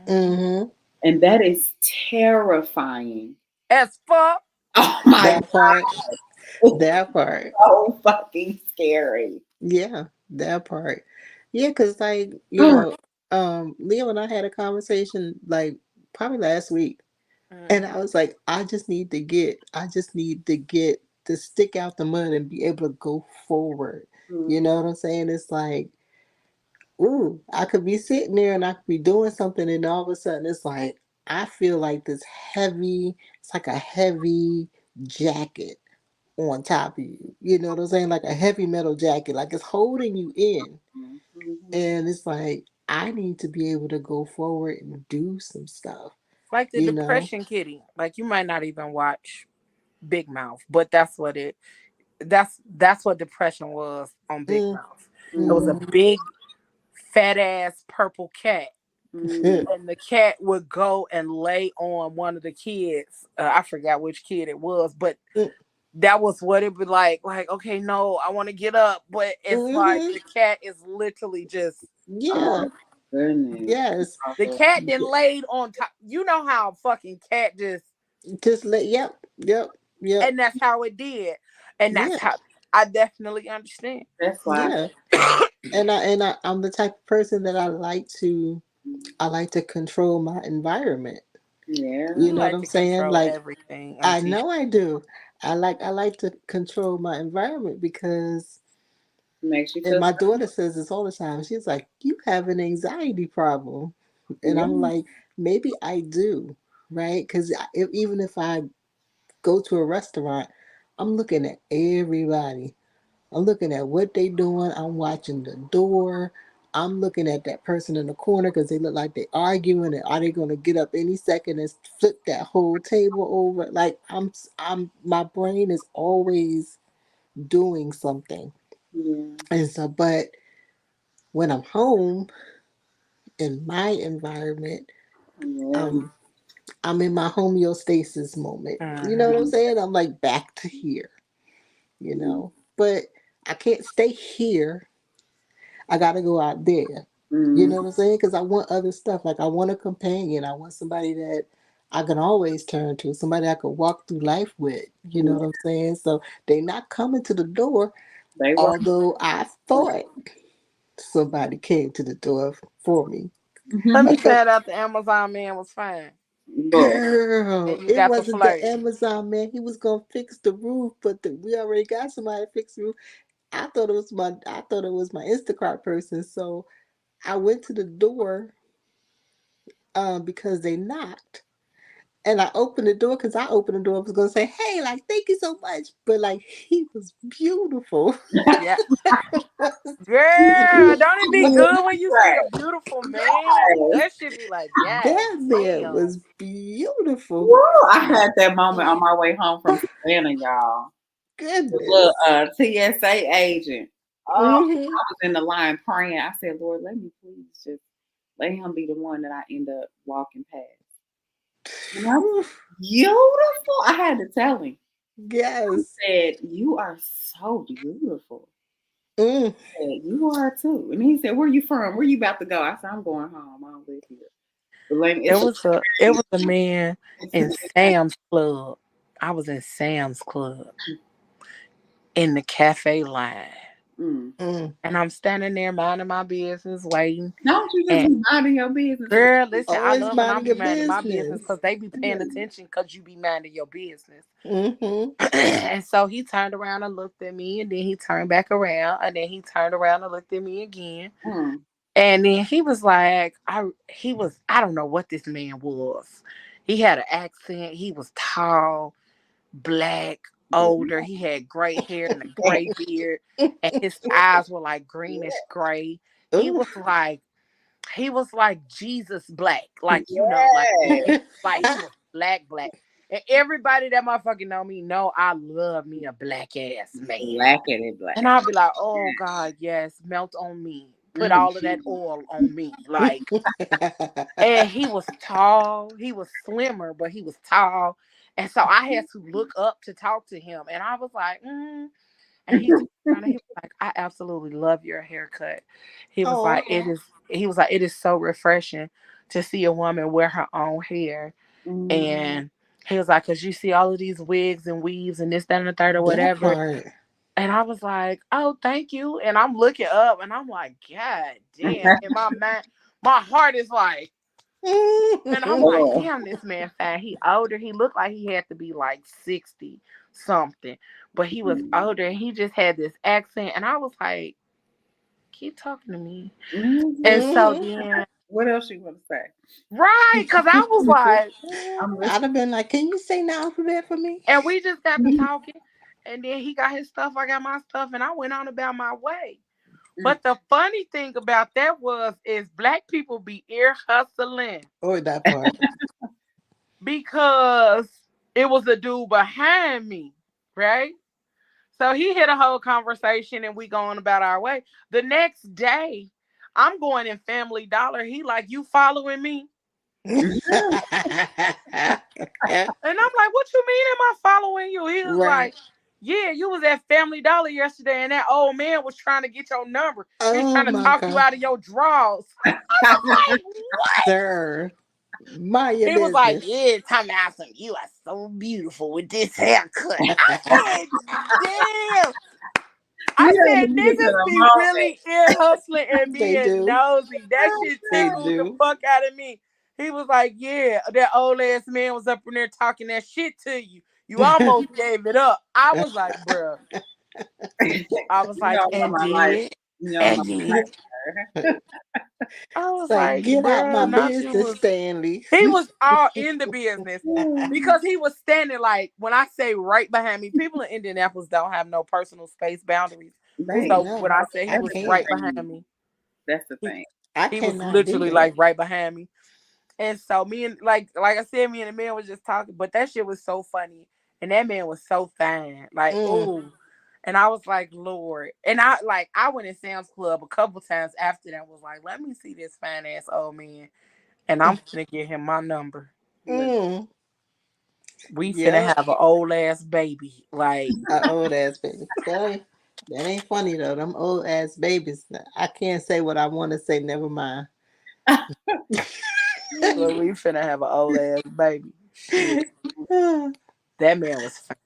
Mm-hmm. And that is terrifying. As fuck. Oh my That part. God, it's That part. so fucking scary. Yeah. That part. Yeah, because like, Leo and I had a conversation like probably last week. And I was like, I just need to get the stick out the mud and be able to go forward. You Mhm. know what I'm saying? It's like, ooh, I could be sitting there and I could be doing something, and all of a sudden it's like, I feel like this heavy, it's like a heavy jacket on top of you. You know what I'm saying? Like a heavy metal jacket, like it's holding you in. Mhm. And it's like, I need to be able to go forward and do some stuff, Like the you know? depression kitty. Like you might not even watch Big Mouth, but that's what depression was on Big Mm, Mouth. It was a Mhm. big fat ass purple cat. Mhm. And the cat would go and lay on one of the kids. I forgot which kid it was, but mm, that was what it would like, okay, no, I want to get up, but it's like mm-hmm. the cat is literally just Oh Yeah. goodness. Yes. the Awful. cat then laid on top. You know how a fucking cat just, Just let. Yep. Yep. Yep. and that's how it did. And that's Yeah. how I definitely understand. That's why. Yeah. I'm the type of person that I like to control my environment. Yeah. You You know what like I'm to saying? control Like, everything, I Auntie. know I do. I like to control my environment because, Makes you and feel my so. daughter says this all the time. She's like, "You have an anxiety problem," and I'm Yeah. like, "Maybe I do, right? Because even if I go to a restaurant, I'm looking at everybody. I'm looking at what they doing. I'm watching the door. I'm looking at that person in the corner because they look like they arguing, and are they going to get up any second and flip that whole table over? Like, my brain is always doing something. Yeah. And so, but when I'm home in my environment, Yeah. I'm in my homeostasis moment. You know what I'm Mhm. saying? I'm like back to here, you know. But I can't stay here. I gotta go out there. You Mm-hmm. know what I'm saying? Because I want other stuff. Like I want a companion. I want somebody that I can always turn to, somebody I could walk through life with. You know Yeah. what I'm saying? So they not coming to the door, They were. although I thought somebody came to the door for me. Let me Because find out the Amazon man was fine. Look, girl, And you it got the wasn't the flirt. Amazon man. He was gonna fix the roof, but we already got somebody to fix the roof. I thought it was my Instacart person. So I went to the door because they knocked. And I opened the door because I opened the door. I was gonna say, "Hey, like, thank you so much," but like, he was beautiful. Yeah. Was Girl, don't it be good when you see right. a beautiful man? That should be like, God that man damn. was beautiful. Woo, I had that moment on my way home from Savannah, y'all. The little Goodness. TSA agent. Oh, Hmm. I was in the line praying. I said, Lord, let me please just let him be the one that I end up walking past. And I was beautiful. I had to tell him. He Yes. said, you are so beautiful. Mm. I said, you are too. And he said, where you from? Where you about to go? I said, I'm going home. I don't live here. But like, it's It was a man in Sam's Club. I was in Sam's Club in the cafe line. mm. Mm. And I'm standing there minding my business, waiting. Don't you just And be minding your business? girl, listen, I Always love when I minding be your minding my business business. because they be paying attention because you be minding your business. Mm-hmm. And so he turned around and looked at me, and then he turned back around, and then he turned around and looked at me again. Mm. And then he was like, I don't know what this man was. He had an accent. He was tall, black, older. He had gray hair and a gray beard, and his eyes were like greenish gray. He Ooh. was like he was like Jesus black, like Yeah. like he was black. And everybody that motherfucking know me know I love me a black ass man. Black it black. And I'll be like, oh God, yes, melt on me. Put Mm. all of that oil on me. Like, and he was tall. He was slimmer, but he was tall. And so I had to look up to talk to him. And I was like, And he turned around and he was like, I absolutely love your haircut. He was like, Oh. it is so refreshing to see a woman wear her own hair. Mm. And he was like, because you see all of these wigs and weaves and this, that, and the third or That whatever. part. And I was like, oh, thank you. And I'm looking up and I'm like, God damn. In my mind, my heart is like, and I'm like, Oh. damn, this man fat. He older. He looked like he had to be like 60 something. But he was older and he just had this accent. And I was like, keep talking to me. And Mhm. so Hmm. then, What else you want to say? right, because I was like, I'm I'd listening. have been like, "Can you say the alphabet for me?" and we just got to talking. And then he got his stuff, I got my stuff, and I went on about my way. But the funny thing about that is black people be ear hustling Or that part. because it was a dude behind me, right? So he hit a whole conversation and we going about our way. The next day, I'm going in Family Dollar. He like, you following me? And I'm like, what you mean am I following you? He was Right. like, yeah, you was at Family Dollar yesterday and that old man was trying to get your number. He was Oh trying to my talk you God, out of your drawers. Like, what? sir. Mind your He was like, business. yeah, talking about some, you are so beautiful with this haircut. I said, damn. I You had to said, get to niggas the be moment. really ear hustling and They being do. nosy. That shit They tickled the do. fuck out of me. He was like, yeah, that old ass man was up in there talking that shit to you. You almost gave it up. I was like, bruh. I was You like, know and my life. did. You know my And did. I was Say, like, get out my bruh, not you business, was. Stanley. He was all in the business life. because he was standing like, when I say right behind me, people in Indianapolis don't have no personal space boundaries. They So No, when I say he I was that's the right can't. thing. behind me, That's the he, thing. I he was cannot do literally that. like right behind me. And so me and like I said, me and the man was just talking, but that shit was so funny. And that man was so fine. Like, Mm. ooh. And I was like, Lord. And I went in Sam's Club a couple times after that, was like, let me see this fine ass old man. and I'm finna get him my number. Mm. We finna Yep. have an old ass baby. Like, A old ass baby. That ain't funny though. Them old ass babies. I can't say what I want to say. Never mind. look, we finna have an old ass baby. Shit, that man was fine.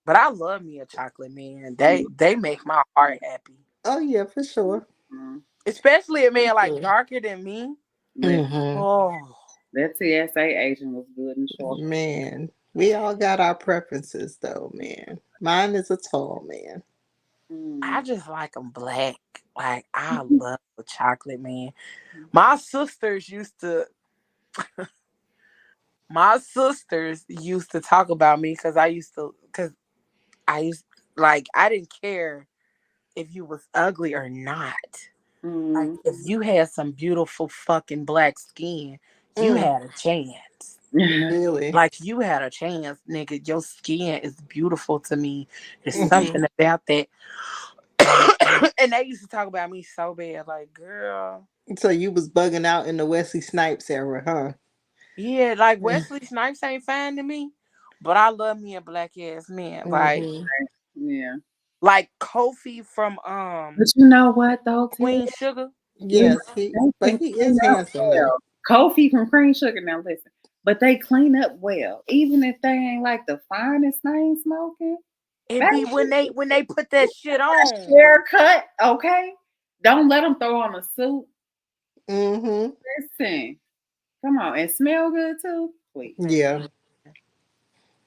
But I love me a chocolate man. They make my heart happy. Oh yeah, for sure. Mhm. Especially a For man like sure. darker than me. Listen, Hmm. Oh, that TSA agent was good and short. Man, we all got our preferences though, man. Mine is a tall man. I Mm. just like them black. Like I love a chocolate man. My sisters used to. My sisters used to talk about me because I used like I didn't care if you was ugly or not. Like Mm. if you had some beautiful fucking black skin, you Mm, had a chance. really? Like you had a chance, nigga. Your skin is beautiful to me. There's Hmm. something about that. And they used to talk about me so bad, like, girl. So you was bugging out in the Wesley Snipes era, huh? Yeah, like Wesley Snipes ain't fine to me. But I love me a black ass man. Mm-hmm. Yeah. Like Kofi from But you know what though, Tia? Queen Sugar. You know, Yes, they but can he clean is up handsome though. well. Kofi from Cream Sugar, now listen. But they clean up well. Even if they ain't like the finest thing smoking. It Baby, be when they put that shit on. share cut, okay? Don't let them throw on a suit. Mm-hmm. Listen, come on, and smell good too, please. Man, Yeah.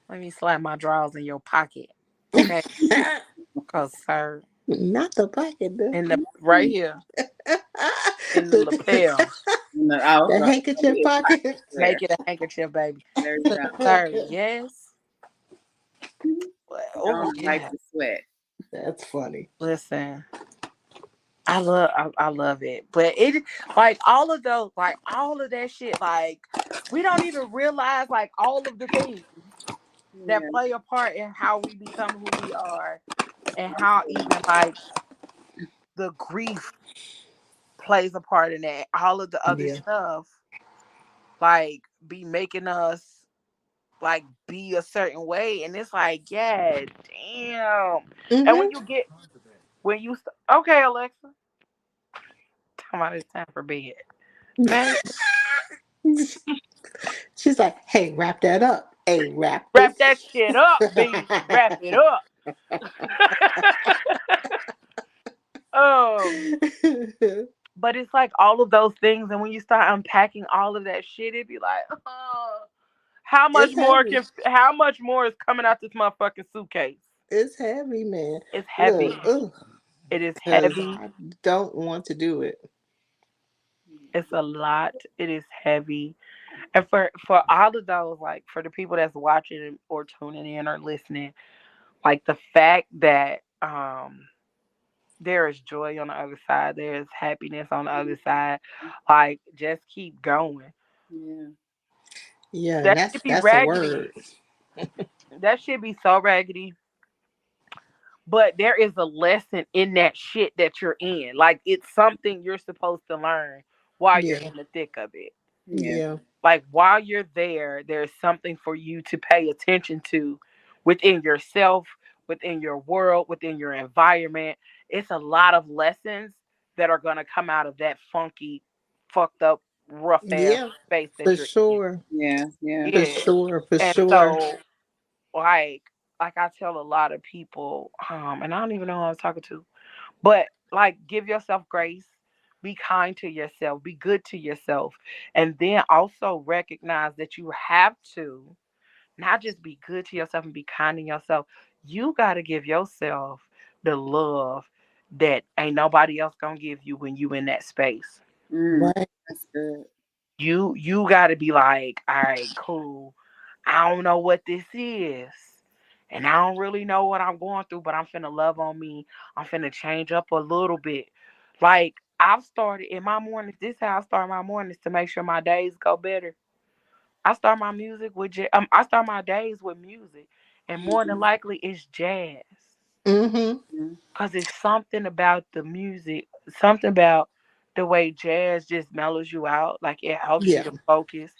let me slap my drawers in your pocket. Okay? Cause sir, Not the pocket, though. in the right here, in the lapel. No, I was The gonna handkerchief be a pocket pocket. square. Make it a handkerchief, baby. There you Cause go. sir, yes. Oh Don't like yeah. to sweat. That's funny. Listen. I love it. But it like all of that shit, like we don't even realize like all of the things that Yeah. play a part in how we become who we are and how even like the grief plays a part in that. All of the other Yeah. stuff like be making us like be a certain way. And it's like, yeah, damn. And Mm-hmm. okay, Alexa, come on, it's time for bed. Man, She's like, hey, wrap that up. Hey, wrap wrap this. that shit up, B. Wrap it up. um, but it's like all of those things, and when you start unpacking all of that shit, it'd be like, oh, It's heavy. how much more is coming out this motherfucking suitcase? It's heavy, man. It's heavy. Look, ugh, It is because heavy. I don't want to do it. It's a lot. It is heavy. And for all of those, like for the people that's watching or tuning in or listening, like the fact that there is joy on the other side, there is happiness on the other side. Like just keep going. Yeah. Yeah, and That that's should be that's a raggedy. word. That should be so raggedy. But there is a lesson in that shit that you're in. Like it's something you're supposed to learn while you're Yeah. in the thick of it. Yeah. Yeah. Like while you're there, there's something for you to pay attention to within yourself, within your world, within your environment. It's a lot of lessons that are going to come out of that funky, fucked up, rough ass Yeah. space For that you're in. sure. Yeah. Yeah. For Yeah. sure. For And sure. so like I tell a lot of people, and I don't even know who I was talking to, but like give yourself grace, be kind to yourself, be good to yourself, and then also recognize that you have to not just be good to yourself and be kind to yourself. You got to give yourself the love that ain't nobody else gonna give you when you in that space. Mm, Right. that's good. You got to be like, all right, cool. I don't know what this is. And I don't really know what I'm going through, but I'm finna love on me. I'm finna change up a little bit. Like I've started in my mornings. This is how I start my mornings to make sure my days go better. I start my music with I start my days with music, and more than Mm-hmm. likely it's jazz. Mm-hmm. Cause it's something about the music, something about the way jazz just mellows you out. Like it helps you Yeah. to focus.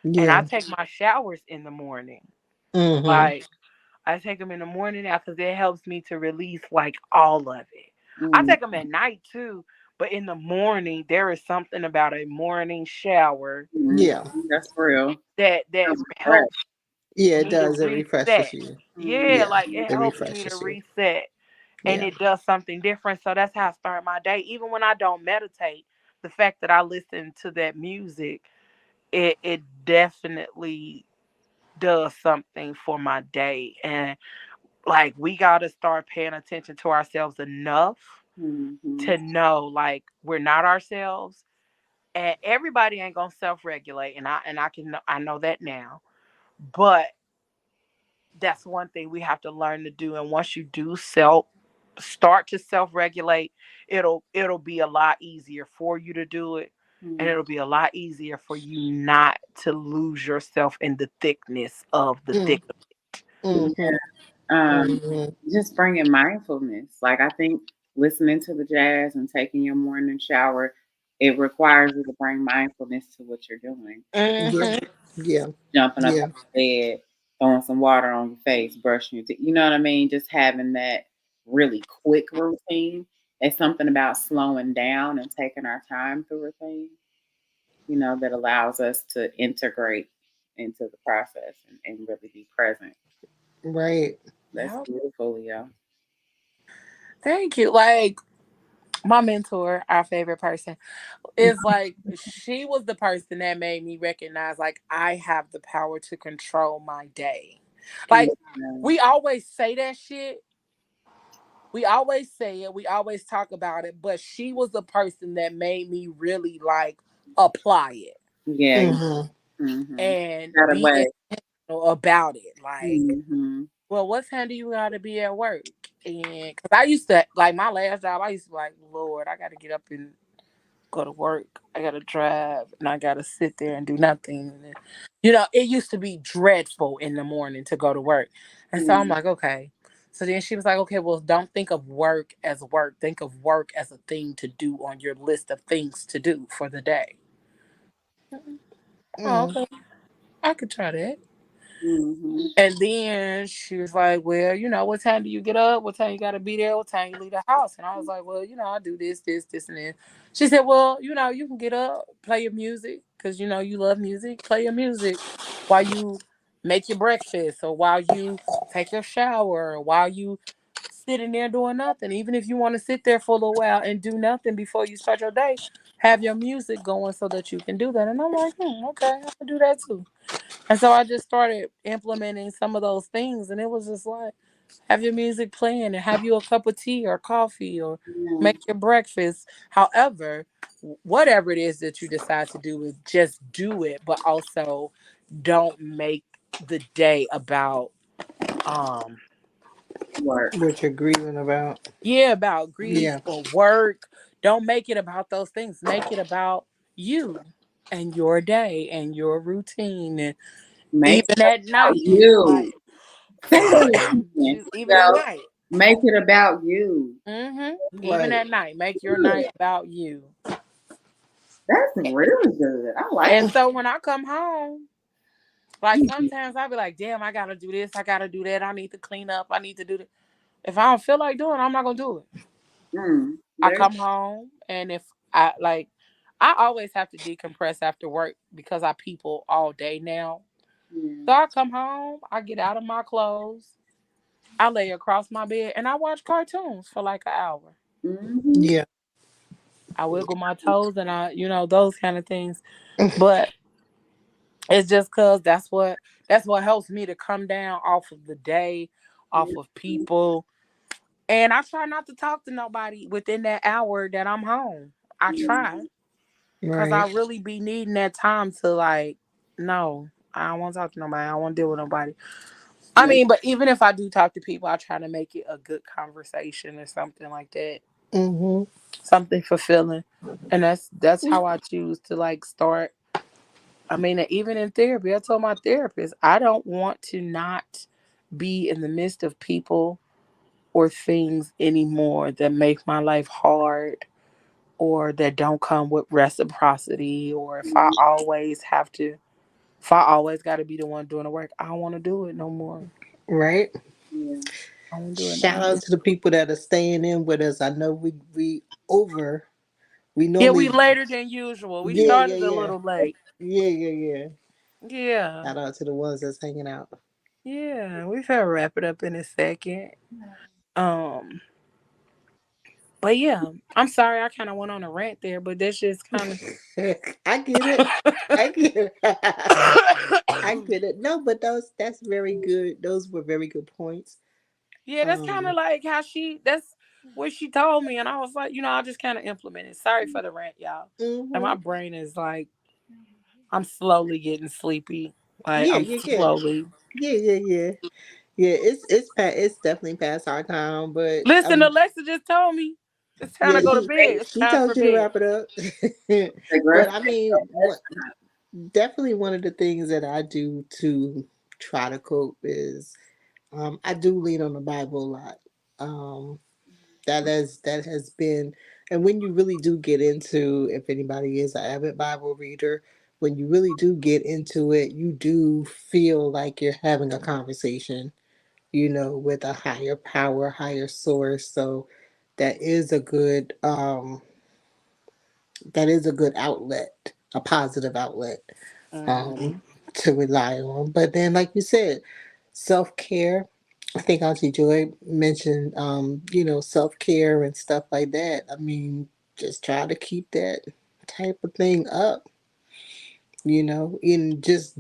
And I Yeah. take my showers in the morning. Mm-hmm. Like I take them in the morning now because it helps me to release like all of it. I Mm, take them at night too, but in the morning there is something about a morning shower mm, Yeah. that's real. that Feels refreshed. helps Yeah, it me to does. It refreshes reset. you. Mm, Yeah, Yeah. like it It helps me to refreshes you. reset and Yeah. it does something different. So that's how I start my day. Even when I don't meditate, the fact that I listen to that music, it definitely does something for my day. And like we gotta start paying attention to ourselves enough mhm, to know like we're not ourselves. And everybody ain't gonna self-regulate, and I know that now. But that's one thing we have to learn to do. And once you do start to self-regulate, it'll be a lot easier for you to do it. And mm, it'll be a lot easier for you not to lose yourself in the thickness of the Mm. thick. Mm-hmm. um, Mm-hmm. just bringing mindfulness. Like I think listening to the jazz and taking your morning shower, it requires you to bring mindfulness to what you're doing. Yeah. Mm-hmm. Yeah. Jumping up Yeah. out of bed, throwing some water on your face, brushing your teeth. You know what I mean? Just having that really quick routine. It's something about slowing down and taking our time through a thing, that allows us to integrate into the process and really be present. Right. That's Yeah. beautiful, Leo. Thank you. Like my mentor, our favorite person, is like she was the person that made me recognize like I have the power to control my day. Like Yeah. we always say that shit. We always say it. We always talk about it. But she was the person that made me really like apply it Yeah. Mm-hmm. Mm-hmm. and Got be away. intentional about it. Like, Mm-hmm. well, what time do you gotta be at work? And because I used to like my last job, I used to be like, Lord, I gotta get up and go to work. I gotta drive and I gotta sit there and do nothing. And, it used to be dreadful in the morning to go to work. And so I'm Mm-hmm. like, okay. So then she was like, okay, well, don't think of work as work. Think of work as a thing to do on your list of things to do for the day. Oh, Mm. okay. I could try that. Mm-hmm. And then she was like, well, what time do you get up? What time you got to be there? What time you leave the house? And I was like, well, I do this, and this. She said, well, you can get up, play your music because, you love music. Play your music while you make your breakfast or while you take your shower or while you sitting there doing nothing. Even if you want to sit there for a little while and do nothing before you start your day, have your music going so that you can do that. And I'm like, okay, I can do that too. And so I just started implementing some of those things, and it was just like, have your music playing and have you a cup of tea or coffee or Yeah. make your breakfast. However, whatever it is that you decide to do, is just do it, but also don't make the day about um Work. What you're grieving about. yeah, about grief Yeah. or work. Don't make it about those things. Make it about you and your day and your routine and Make even it at about night. you. Like Say that again. even at Yo, night. make it about you. Even Right. at night, make your Yeah, night about you. that's really good. I like And so when I come home, like it. sometimes I'll be like, damn, I gotta do this, I gotta do that, I need to clean up, I need to do that. If I don't feel like doing it, I'm not gonna do it. I Very come home and if I always have to decompress after work because I people all day now. yeah. So I come home, I get out of my clothes, I lay across my bed and I watch cartoons for like an hour. Mm-hmm. Yeah. I wiggle my toes and those kind of things. But it's just cause that's what helps me to come down off of the day, off of people. And I try not to talk to nobody within that hour that I'm home. I try. Cause I Right. really be needing that time to like, no, I don't want to talk to nobody. I don't want to deal with nobody. I Yeah. mean, but even if I do talk to people, I try to make it a good conversation or something like that. Mm-hmm. Something fulfilling. And that's how I choose to like start. I mean, even in therapy, I told my therapist, I don't want to not be in the midst of people or things anymore that make my life hard or that don't come with reciprocity, or if I always got to be the one doing the work, I don't want to do it no more. Right. Yeah. I don't want to do it no Shout more. out to the people that are staying in with us. I know we over. We Yeah, we normally. later than usual. We Yeah, yeah, started a yeah, little late. yeah, yeah, yeah. Yeah. Shout out to the ones that's hanging out. Yeah. We better wrap it up in a second. Um, but yeah, I'm sorry I kind of went on a rant there, but that's just kind of I get it. I get it. I get it. No, but that's very good. Those were very good points. yeah, that's kind of Um. like that's what she told me, and I was like, I just kind of implemented. Sorry for the rant, y'all. And my Mhm. brain is like, I'm slowly getting sleepy. Like Yeah, I'm yeah, yeah, slowly. yeah, yeah, yeah. Yeah, it's definitely past our time, but Listen, Alexa just told me it's time yeah, to go to bed. It's she time told for you to bed. wrap it up. But Aggressive. I mean, what definitely one of the things that I do to try to cope is I do lean on the Bible a lot. Um, that has been, and when you really do get into, if anybody is an avid Bible reader, when you really do get into it, you do feel like you're having a conversation, with a higher power, higher source. So that is a good outlet, a positive outlet, um Hmm. to rely on. But then, like you said, self-care. I think Auntie Joy mentioned self-care and stuff like that. I mean, just try to keep that type of thing up. And just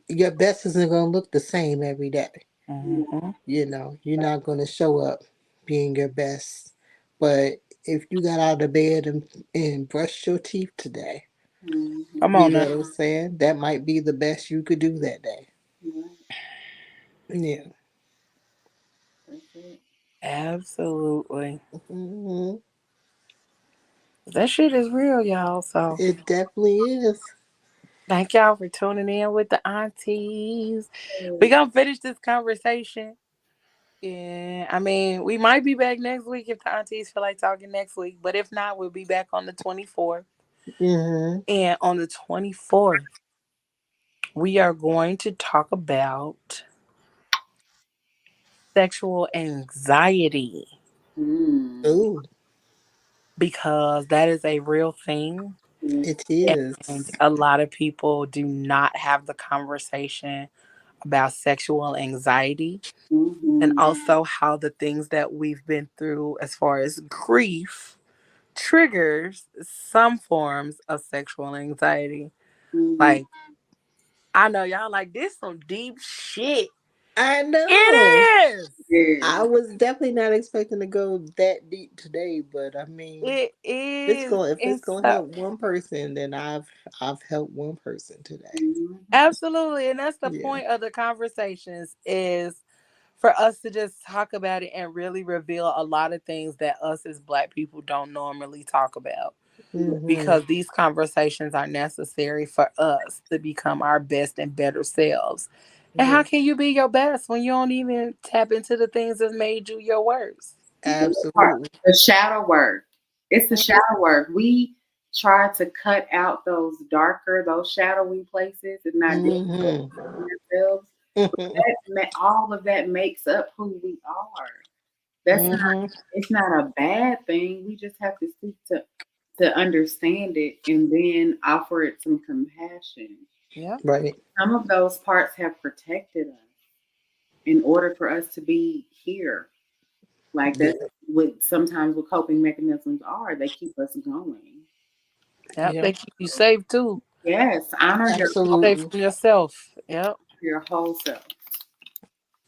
your best isn't going to look the same every day. Hmm. You're not going to show up being your best. But if you got out of bed and brushed your teeth today, Come you on know now. what I'm saying? That might be the best you could do that day. Yeah. That's it. Absolutely. Hmm. That shit is real, y'all. So It definitely is. thank y'all for tuning in with the aunties. We gonna finish this conversation. Yeah, I mean, we might be back next week if the aunties feel like talking next week. But if not, we'll be back on the 24th. Hmm. And on the 24th, we are going to talk about sexual anxiety Mm. Oh, because that is a real thing. Mm. it And is. a lot of people do not have the conversation about sexual anxiety, and Mhm. also how the things that we've been through as far as grief triggers some forms of sexual anxiety. Mhm. Like, I know y'all like this some deep shit. I know. It is. I Yeah. was definitely not expecting to go that deep today, but I mean, It is. if it's And gonna so, help one person, then I've helped one person today. Mhm. absolutely. And that's the Yeah. point of the conversations is for us to just talk about it and really reveal a lot of things that us as Black people don't normally talk about, Hmm. because these conversations are necessary for us to become our best and better selves. And how Yeah. can you be your best when you don't even tap into the things that made you your worst? Absolutely. The shadow work. It's the shadow work. We try to cut out those darker, those shadowy places and not deal Hmm. with ourselves. All of that makes up who we are. That's not. Hmm. It's not a bad thing. We just have to seek to understand it and then offer it some compassion. Yeah. Right. Some of those parts have protected us in order for us to be here. Like that's Yeah. what sometimes what coping mechanisms are. They keep us going. Yep. Yeah. They keep you safe too. Yes, honor Safe Absolutely. from yourself. Yep. your whole self.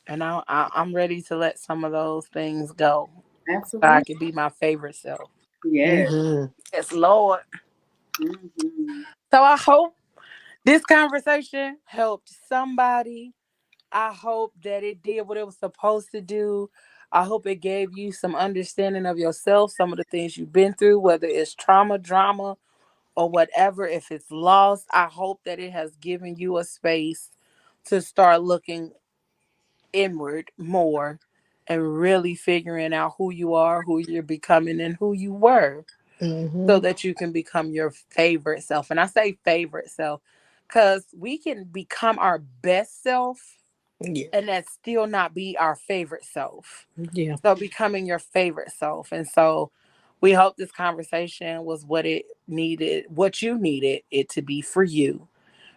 And I'm ready to let some of those things go so I Absolutely. can be my favorite self. Yes. Hmm. Yes, Lord. Hmm. So I hope this conversation helped somebody. I hope that it did what it was supposed to do. I hope it gave you some understanding of yourself, some of the things you've been through, whether it's trauma, drama, or whatever. If it's lost, I hope that it has given you a space to start looking inward more and really figuring out who you are, who you're becoming, and who you were. so Mm-hmm. that you can become your favorite self. And I say favorite self because we can become our best self Yeah. and that still not be our favorite self. Yeah. So becoming your favorite self. And so we hope this conversation was what it needed, what you needed it to be for you,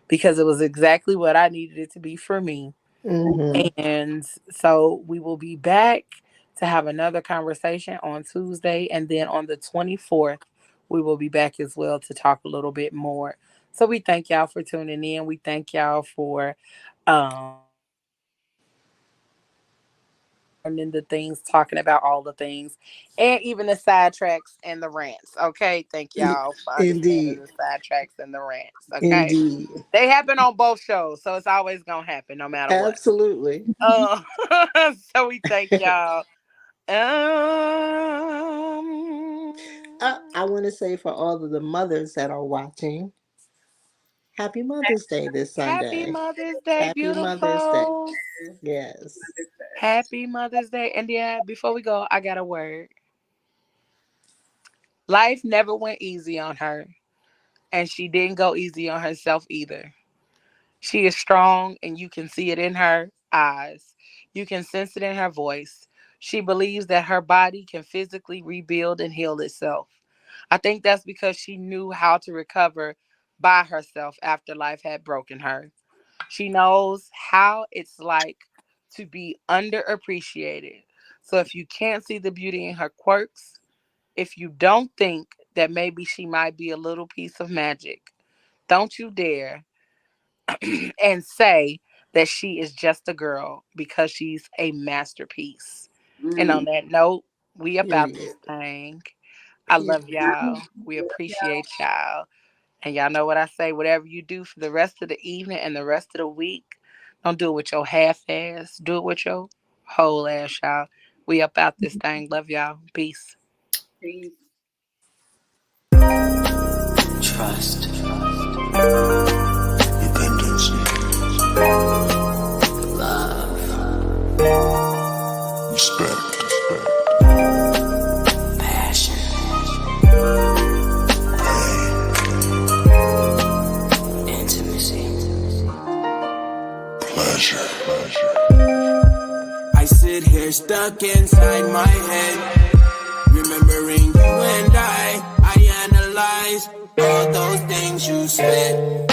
because it was exactly what I needed it to be for me. Mm-hmm. And so we will be back to have another conversation on Tuesday. And then on the 24th, we will be back as well to talk a little bit more. So we thank y'all for tuning in. We thank y'all for learning the things, talking about all the things, and even the sidetracks and the rants. Okay. Thank y'all for understanding Indeed. the sidetracks and the rants. Okay. Indeed. They happen on both shows. So it's always going to happen no matter what. Absolutely. Uh, so we thank y'all. I want to say for all of the mothers that are watching, Happy Mother's Day this Happy Sunday. Mother's Day, Happy Mother's Day. beautiful. Yes. Happy Mother's Day. And yeah, before we go, I got a word. Life never went easy on her, and she didn't go easy on herself either. She is strong, and you can see it in her eyes. You can sense it in her voice. She believes that her body can physically rebuild and heal itself. I think that's because she knew how to recover by herself after life had broken her. She knows how it's like to be underappreciated. So if you can't see the beauty in her quirks, if you don't think that maybe she might be a little piece of magic, don't you dare and say that she is just a girl, because she's a masterpiece. And on Mm. that note, we about this Period. thing. I love y'all. We appreciate y'all. And y'all know what I say. Whatever you do for the rest of the evening and the rest of the week, don't do it with your half ass. Do it with your whole ass, y'all. We up out this thing. Love y'all. Peace. Peace. Trust. Dependency. Love. Respect. Passion. Pain. Intimacy. Pleasure. I sit here stuck inside my head, remembering you and I analyze all those things you said.